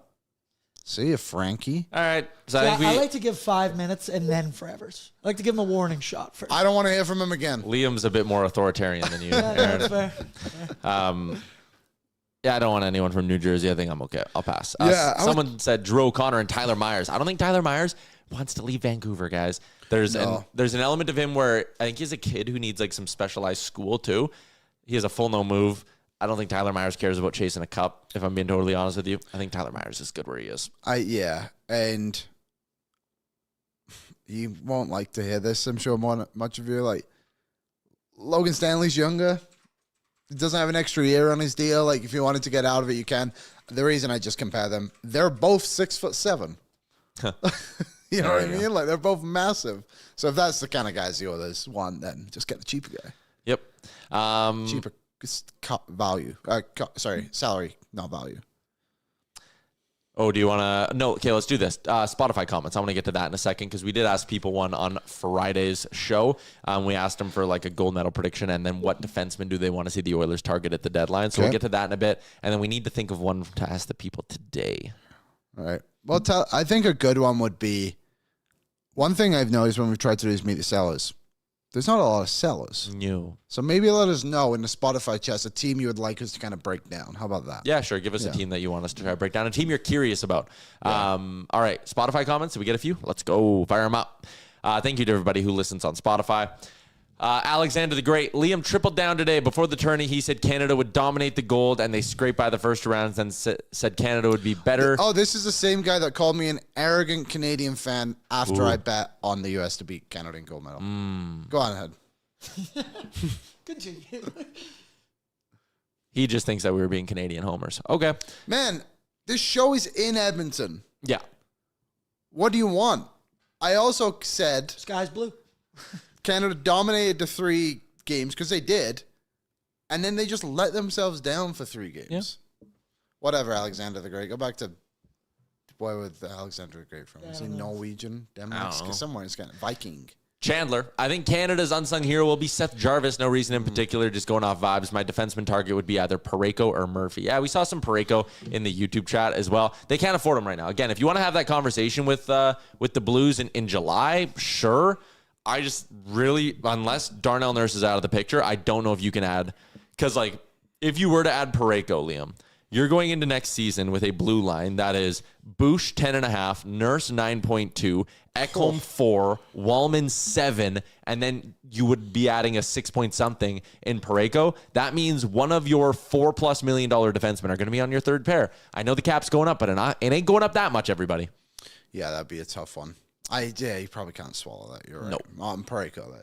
See you, Frankie. All right. So I like to give 5 minutes and then forevers. I like to give him a warning shot first. I don't want to hear from him again. Liam's a bit more authoritarian than you. Yeah, that's fair. Yeah, I don't want anyone from New Jersey. I think I'm okay. I'll pass. Someone said Drew O'Connor and Tyler Myers. I don't think Tyler Myers wants to leave Vancouver, guys. There's an element of him where I think he's a kid who needs like some specialized school too. He has a full no move. I don't think Tyler Myers cares about chasing a cup, if I'm being totally honest with you. I think Tyler Myers is good where he is. And you won't like to hear this, I'm sure much of you. Like, Logan Stanley's younger. He doesn't have an extra year on his deal. Like, if you wanted to get out of it, you can. The reason I just compare them, they're both 6'7". You know what I mean? Like, they're both massive. So if that's the kind of guys the others want, then just get the cheaper guy. Yep. Cheaper value. Salary, not value. Oh, do you want to? No, okay, let's do this. Spotify comments. I want to get to that in a second because we did ask people one on Friday's show. We asked them for like a gold medal prediction and then what defenseman do they want to see the Oilers target at the deadline. So we'll get to that in a bit. And then we need to think of one to ask the people today. All right. Well, I think a good one would be, one thing I've noticed when we've tried to do is meet the sellers. There's not a lot of sellers. No. So maybe let us know in the Spotify chat a team you would like us to kind of break down. How about that? Yeah, sure. Give us a team that you want us to try to break down. A team you're curious about. Yeah. All right. Spotify comments. Did we get a few? Let's go. Fire them up. Thank you to everybody who listens on Spotify. Alexander the Great. Liam tripled down today. Before the tourney, he said Canada would dominate the gold, and they scraped by the first rounds and said Canada would be better. Oh, this is the same guy that called me an arrogant Canadian fan after I bet on the U.S. to beat Canada in gold medal. Go on ahead. Continue. He just thinks that we were being Canadian homers. Okay. Man, this show is in Edmonton. Yeah. What do you want? I also said Sky's blue. Canada dominated the 3 games because they did, and then they just let themselves down for 3 games. Yeah. Whatever, Alexander the Great. Go back to where with Alexander the Great from? Is he Norwegian? Denmark? Somewhere in Scandinavia. Viking. Chandler. I think Canada's unsung hero will be Seth Jarvis. No reason in particular, just going off vibes. My defenseman target would be either Parayko or Murphy. Yeah, we saw some Parayko in the YouTube chat as well. They can't afford him right now. Again, if you want to have that conversation with the Blues in July, sure. I just really, unless Darnell Nurse is out of the picture, I don't know if you can add, because like if you were to add Parayko, Liam, you're going into next season with a blue line that is Bush 10.5, Nurse 9.2, Ekholm 4, Wallman 7, and then you would be adding a 6 point something in Parayko. That means one of your $4+ million defensemen are going to be on your third pair. I know the cap's going up, but it ain't going up that much, everybody. Yeah, that'd be a tough one. You probably can't swallow that. You're right. Nope. On Parayko.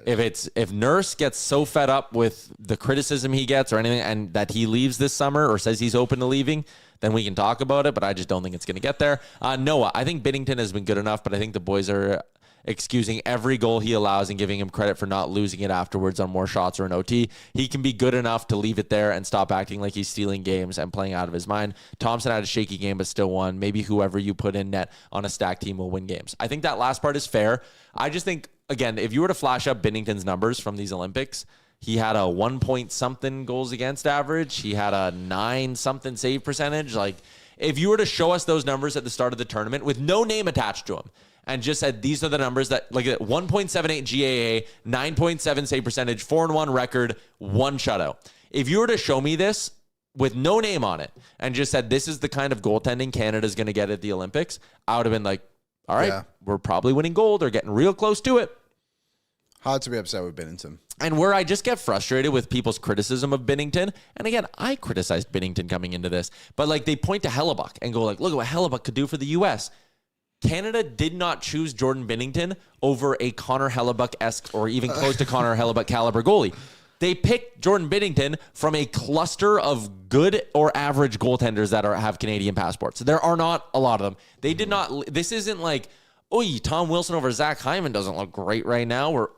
If Nurse gets so fed up with the criticism he gets or anything, and that he leaves this summer or says he's open to leaving, then we can talk about it. But I just don't think it's going to get there. Noah, I think Binnington has been good enough, but I think the boys are excusing every goal he allows and giving him credit for not losing it afterwards on more shots or an OT. He can be good enough to leave it there and stop acting like he's stealing games and playing out of his mind. Thompson had a shaky game but still won. Maybe whoever you put in net on a stacked team will win games. I think that last part is fair. I just think, again, if you were to flash up Binnington's numbers from these Olympics, he had a 1 point something goals against average. He had a 9 something save percentage. Like, if you were to show us those numbers at the start of the tournament with no name attached to him, and just said, these are the numbers that, like 1.78 GAA, 9.7 save percentage, 4-1 record, 1 shutout. If you were to show me this with no name on it and just said, this is the kind of goaltending Canada's going to get at the Olympics, I would have been like, all right, we're probably winning gold or getting real close to it. Hard to be upset with Binnington. And where I just get frustrated with people's criticism of Binnington, and again, I criticized Binnington coming into this, but like they point to Hellebuck and go like, look at what Hellebuck could do for the U.S. Canada did not choose Jordan Binnington over a Connor Hellebuck-esque or even close to Connor Hellebuck caliber goalie. They picked Jordan Binnington from a cluster of good or average goaltenders that have Canadian passports. There are not a lot of them. They did not. This isn't like, Tom Wilson over Zach Hyman doesn't look great right now. Or,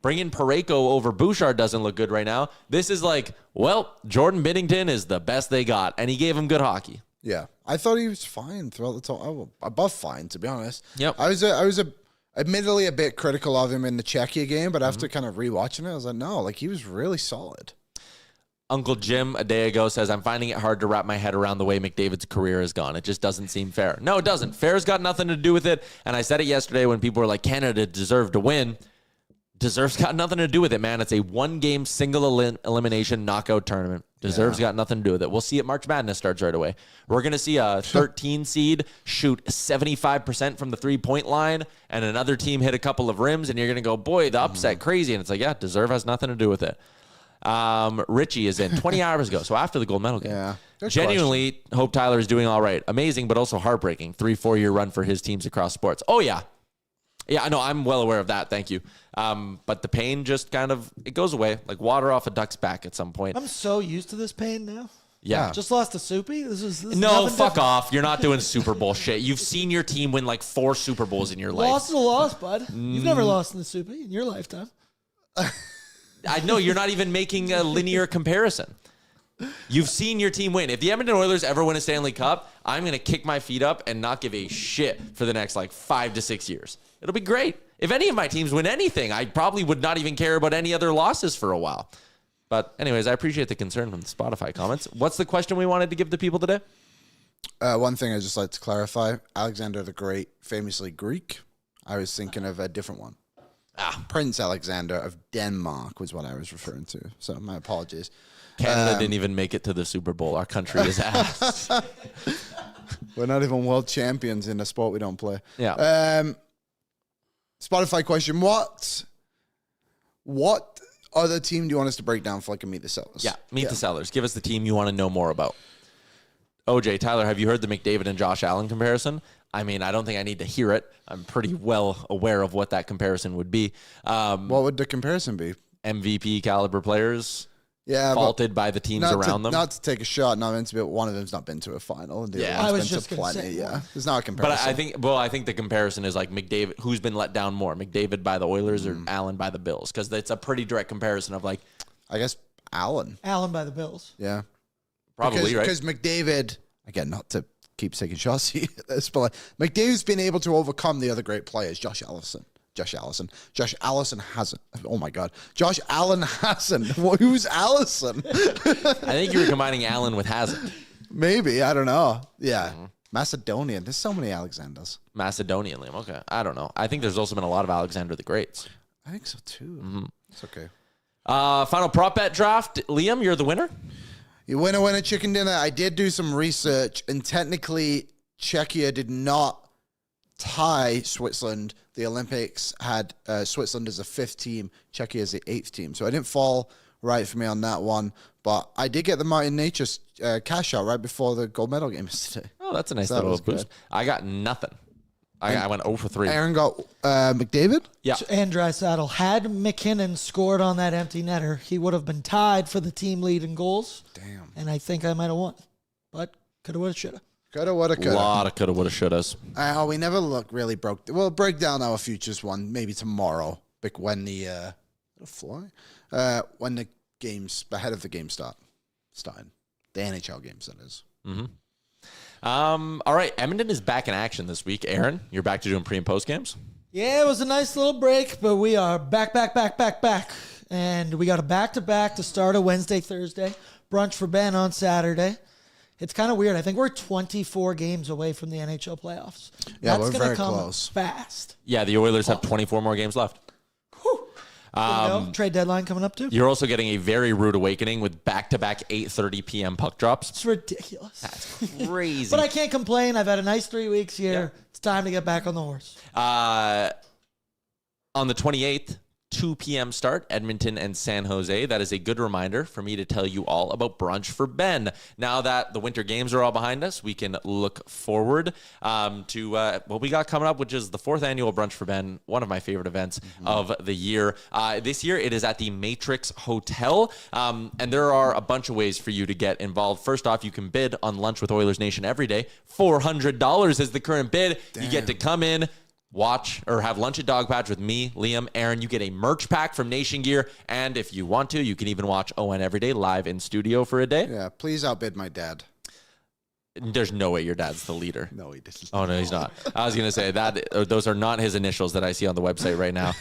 bringing Parayko over Bouchard doesn't look good right now. This is like, Jordan Binnington is the best they got, and he gave him good hockey. Yeah, I thought he was fine throughout the time. Above fine, to be honest. Yep. I was admittedly a bit critical of him in the Czechia game, but after kind of rewatching it, I was like, no, like he was really solid. Uncle Jim a day ago says, I'm finding it hard to wrap my head around the way McDavid's career has gone. It just doesn't seem fair. No, it doesn't. Fair's got nothing to do with it. And I said it yesterday when people were like, Canada deserved to win. Deserve's got nothing to do with it, man. It's a one-game single elimination knockout tournament. Deserve's got nothing to do with it. We'll see it. March Madness starts right away. We're going to see a 13 seed shoot 75% from the three-point line, and another team hit a couple of rims, and you're going to go, boy, the upset crazy. And it's like, Deserve has nothing to do with it. Richie is in 20 hours ago, so after the gold medal game. Yeah. Genuinely hope Tyler is doing all right. Amazing, but also heartbreaking. 3-4 year run for his teams across sports. Oh, yeah. Yeah, I know. I'm well aware of that. Thank you. But the pain just kind of, it goes away like water off a duck's back at some point. I'm so used to this pain now. Yeah. Just lost to Soupy. This is no, fuck off. You're not doing Super Bowl shit. You've seen your team win like 4 Super Bowls in your life. Loss is a loss, bud. You've never lost in the Soupy in your lifetime. I know you're not even making a linear comparison. You've seen your team win. If the Edmonton Oilers ever win a Stanley Cup, I'm going to kick my feet up and not give a shit for the next like 5 to 6 years. It'll be great. If any of my teams win anything, I probably would not even care about any other losses for a while. But anyways, I appreciate the concern from the Spotify comments. What's the question we wanted to give the people today? One thing I'd just like to clarify, Alexander the Great, famously Greek. I was thinking of a different one. Prince Alexander of Denmark was what I was referring to. So my apologies. Canada didn't even make it to the Super Bowl. Our country is ass. We're not even world champions in a sport we don't play. Yeah. Spotify question. What other team do you want us to break down for like a Meet the Sellers? Yeah, Meet the Sellers. Give us the team you want to know more about. OJ, Tyler, have you heard the McDavid and Josh Allen comparison? I mean, I don't think I need to hear it. I'm pretty well aware of what that comparison would be. What would the comparison be? MVP caliber players. Yeah, faulted by the teams around them. Not to take a shot, not meant to be. One of them's not been to a final, and the Yeah. other I one's was been just to gonna plenty. say, Yeah, there's not a comparison. But I think the comparison is like McDavid. Who's been let down more, McDavid by the Oilers or Allen by the Bills? Because it's a pretty direct comparison of like, I guess Allen. Allen by the Bills. Yeah, probably right. Because McDavid, again, not to keep taking shots at this, but like, McDavid's been able to overcome the other great players. Josh Allison hasn't. Oh my God. Josh Allen hasn't. Who's Allison? I think you were combining Allen with Hazard. Maybe. I don't know. Yeah. Macedonian. There's so many Alexanders. Macedonian, Liam. Okay. I don't know. I think there's also been a lot of Alexander the Greats. I think so too. It's okay. Final prop bet draft. Liam, you're the winner. You winner, chicken dinner. I did do some research, and technically, Czechia did not tie Switzerland. The Olympics had Switzerland as the 5th team, Czechia as the 8th team. So I didn't fall right for me on that one. But I did get the Martin Nature's cash out right before the gold medal game yesterday. Oh, that's a nice So little that was boost. I got nothing. I went 0 for 3. Aaron got McDavid? Yeah. And Draisaitl. Had McKinnon scored on that empty netter, he would have been tied for the team lead in goals. Damn. And I think I might have won. But coulda, woulda, shoulda. Coulda, woulda, A coulda. lot of coulda, woulda, shouldas. We never broke. We'll break down our futures one maybe tomorrow. When the when the games ahead of the game starting the NHL games, that is. All right, Edmonton is back in action this week. Aaron, you're back to doing pre and post games. Yeah, it was a nice little break, but we are back. And we got a back-to-back to start a Wednesday, Thursday. Brunch for Ben on Saturday. It's kind of weird. I think we're 24 games away from the NHL playoffs. Yeah, That's we're gonna very come close. fast. Yeah, the Oilers have 24 more games left. Trade deadline coming up too. You're also getting a very rude awakening with back-to-back 8:30 p.m. puck drops. It's ridiculous. That's crazy. But I can't complain. I've had a nice 3 weeks here. Yeah. It's time to get back on the horse. On the 28th, 2 p.m. start, Edmonton and San Jose. That is a good reminder for me to tell you all about Brunch for Ben. Now that the winter games are all behind us, we can look forward to what we got coming up, which is the 4th annual Brunch for Ben, one of my favorite events of the year. This year, it is at the Matrix Hotel, and there are a bunch of ways for you to get involved. First off, you can bid on Lunch with Oilers Nation every day. $400 is the current bid. Damn. You get to come in, watch or have lunch at Dog Patch with me, Liam, Aaron. You get a merch pack from Nation Gear. And if you want to, you can even watch ON every day live in studio for a day. Yeah, please outbid my dad. There's no way your dad's the leader. No, he doesn't. Oh, no, he's not. I was going to say that those are not his initials that I see on the website right now.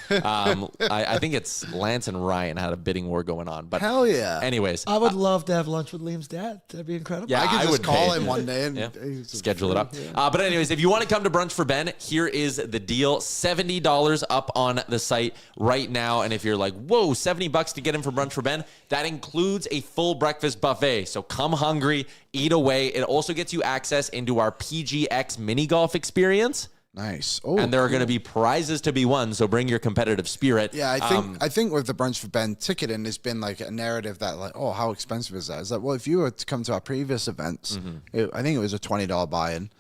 I think it's Lance and Ryan had a bidding war going on. But hell yeah. Anyways. I would love to have lunch with Liam's dad. That'd be incredible. Yeah, I would call him one day and schedule it up. Yeah. But anyways, if you want to come to Brunch for Ben, here is the deal. $70 up on the site right now. And if you're like, whoa, $70 to get in for Brunch for Ben, that includes a full breakfast buffet. So come hungry, eat away. It also gets you access into our PGX mini golf experience. Nice. Oh, and there are going to be prizes to be won, so bring your competitive spirit. Yeah, I think with the Brunch for Ben ticketing, there's been like a narrative that like, oh, how expensive is that? It's like, well, if you were to come to our previous events, I think it was a $20 buy-in.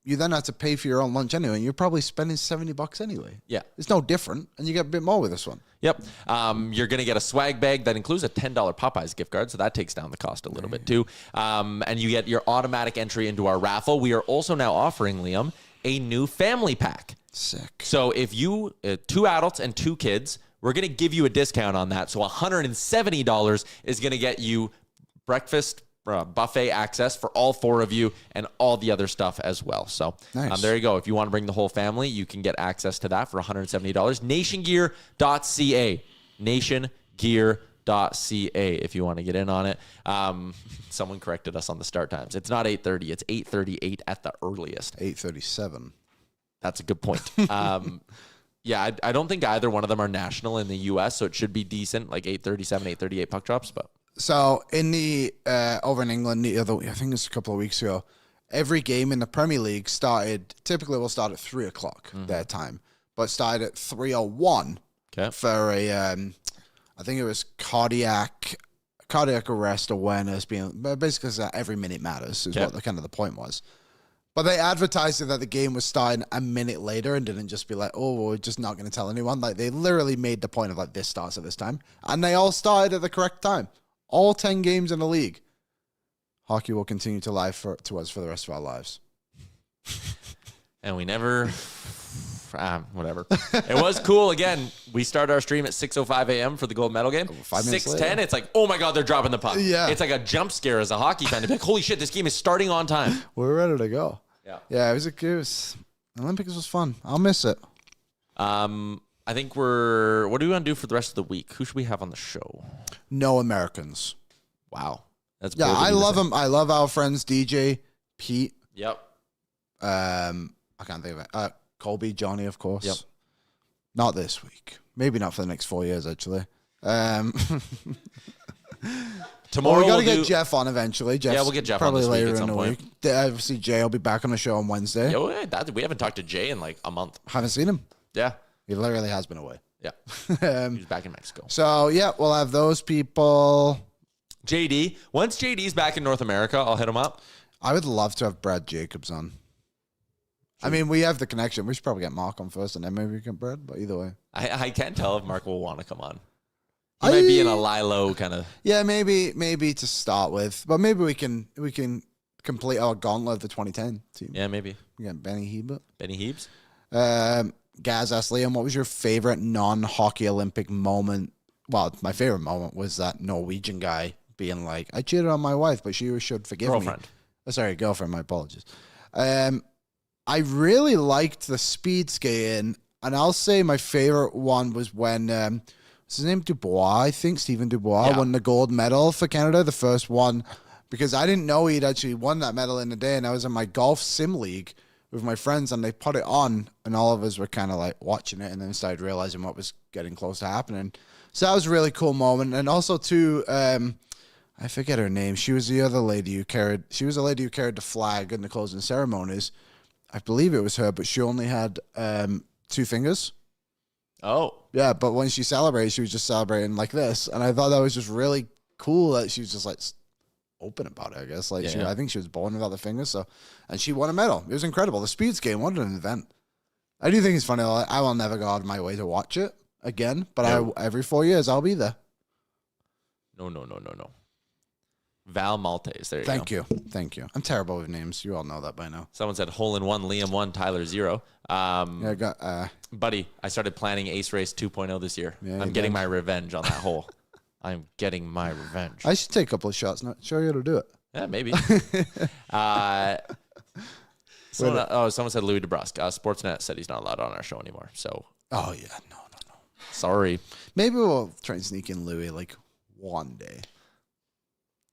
You then have to pay for your own lunch anyway, and you're probably spending $70 anyway. Yeah. It's no different, and you get a bit more with this one. Yep. You're going to get a swag bag that includes a $10 Popeyes gift card, so that takes down the cost a little bit too. And you get your automatic entry into our raffle. We are also now offering, Liam, a new family pack. Sick. So if you, 2 adults and 2 kids, we're going to give you a discount on that. So $170 is going to get you breakfast, buffet access for all 4 of you and all the other stuff as well. So nice. There you go. If you want to bring the whole family, you can get access to that for $170. Nationgear.ca. Nationgear.ca if you want to get in on it. Someone corrected us on the start times. It's not 8:30. It's 8:38 at the earliest. 8:37. That's a good point. Yeah, I don't think either one of them are national in the U.S., so it should be decent, like 8:37, 8:38 puck drops, but... So in the over in England, I think it's a couple of weeks ago, every game in the Premier League typically will start at 3:00 their time, but started at 3:01 for a, I think it was cardiac arrest awareness basically that every minute matters is what the point was. But they advertised it that the game was starting a minute later and didn't just be like, oh, we're just not going to tell anyone. Like they literally made the point of like, this starts at this time. And they all started at the correct time. All 10 games in the league. Hockey will continue to lie to us for the rest of our lives. And we never... whatever. It was cool. Again, we start our stream at 6:05 a.m. for the gold medal game. 5 minutes 6:10, later. It's like, oh my God, they're dropping the puck. Yeah. It's like a jump scare as a hockey fan to be like, holy shit, this game is starting on time. We're ready to go. Yeah. It was Olympics was fun. I'll miss it. I think what do we want to do for the rest of the week? Who should we have on the show? No Americans. Wow. That's I love them. I love our friends DJ, Pete. Yep. I can't think of it. Colby, Johnny, of course. Yep. Not this week. Maybe not for the next 4 years, actually. Tomorrow we got to get Jeff on eventually. We'll get Jeff probably on this later week at in some the point. week. Obviously, Jay will be back on the show on Wednesday. We haven't talked to Jay in like a month. Haven't seen him. Yeah. He literally has been away. Yeah. He's back in Mexico. So, we'll have those people. JD. Once JD's back in North America, I'll hit him up. I would love to have Brad Jacobs on. I mean, we have the connection. We should probably get Mark on first and then maybe we get Brad, but either way. I can't tell if Mark will want to come on. He might be in a lie-low kind of... Yeah, maybe to start with. But maybe we can complete our gauntlet of the 2010 team. Yeah, maybe. We got Benny Hebert. Benny Heebs? Gaz asked Liam, what was your favorite non-hockey Olympic moment? Well, my favorite moment was that Norwegian guy being like, I cheated on my wife, but she should forgive me. Girlfriend, my apologies. I really liked the speed skating, and I'll say my favorite one was when, what's his name? Dubois, I think, Stephen Dubois won the gold medal for Canada, the first one, because I didn't know he'd actually won that medal in the day, and I was in my golf sim league with my friends, and they put it on, and all of us were kind of like watching it, and then started realizing what was getting close to happening. So that was a really cool moment. And also too, I forget her name. She was the other lady who carried. She was the lady who carried the flag in the closing ceremonies. I believe it was her, but she only had 2 fingers. Oh. Yeah, but when she celebrated, she was just celebrating like this. And I thought that was just really cool that she was just like open about it, I guess. Like I think she was born without the fingers. So, and she won a medal. It was incredible. The Speeds game, what an event. I do think it's funny. I will never go out of my way to watch it again, but every 4 years I'll be there. No. Val Maltese. There you go. Thank you. I'm terrible with names. You all know that by now. Someone said hole in 1, Liam 1, Tyler 0. I got, buddy, I started planning Ace Race 2.0 this year. Yeah, I'm getting my revenge on that hole. I'm getting my revenge. I should take a couple of shots and show you how to do it. Yeah, maybe. Someone said Louis DeBrusque. Sportsnet said he's not allowed on our show anymore. So. Oh, yeah. No. Sorry. Maybe we'll try and sneak in Louis like one day.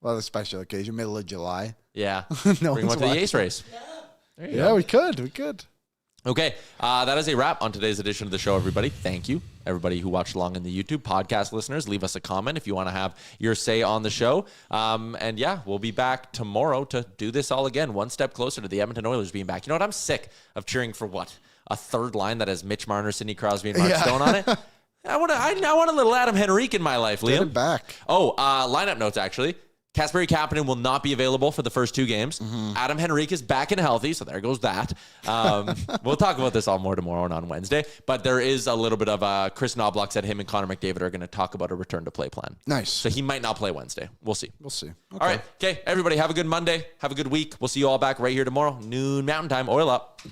Well, a special occasion, middle of July. Yeah. No Bring him up to the Ace Race. Yeah, we could. Okay, that is a wrap on today's edition of the show, everybody. Thank you, everybody who watched along in the YouTube. Podcast listeners, leave us a comment if you want to have your say on the show. And yeah, we'll be back tomorrow to do this all again, one step closer to the Edmonton Oilers being back. You know what? I'm sick of cheering for a third line that has Mitch Marner, Sidney Crosby, and Mark Stone on it. I want a little Adam Henrique in my life, Liam. Get it back. Oh, lineup notes, actually. Kasperi Kapanen will not be available for the first 2 games. Mm-hmm. Adam Henrique is back and healthy, so there goes that. We'll talk about this all more tomorrow and on Wednesday. But there is a little bit of Chris Knobloch said him and Connor McDavid are going to talk about a return to play plan. Nice. So he might not play Wednesday. We'll see. Okay. All right. Okay, everybody, have a good Monday. Have a good week. We'll see you all back right here tomorrow. Noon Mountain Time. Oil up.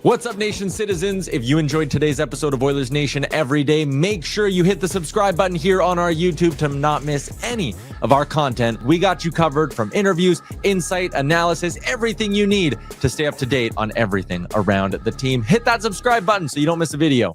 What's up, Nation citizens? If you enjoyed today's episode of Oilers Nation Every Day, make sure you hit the subscribe button here on our YouTube to not miss any of our content. We got you covered from interviews, insight, analysis, everything you need to stay up to date on everything around the team. Hit that subscribe button so you don't miss a video.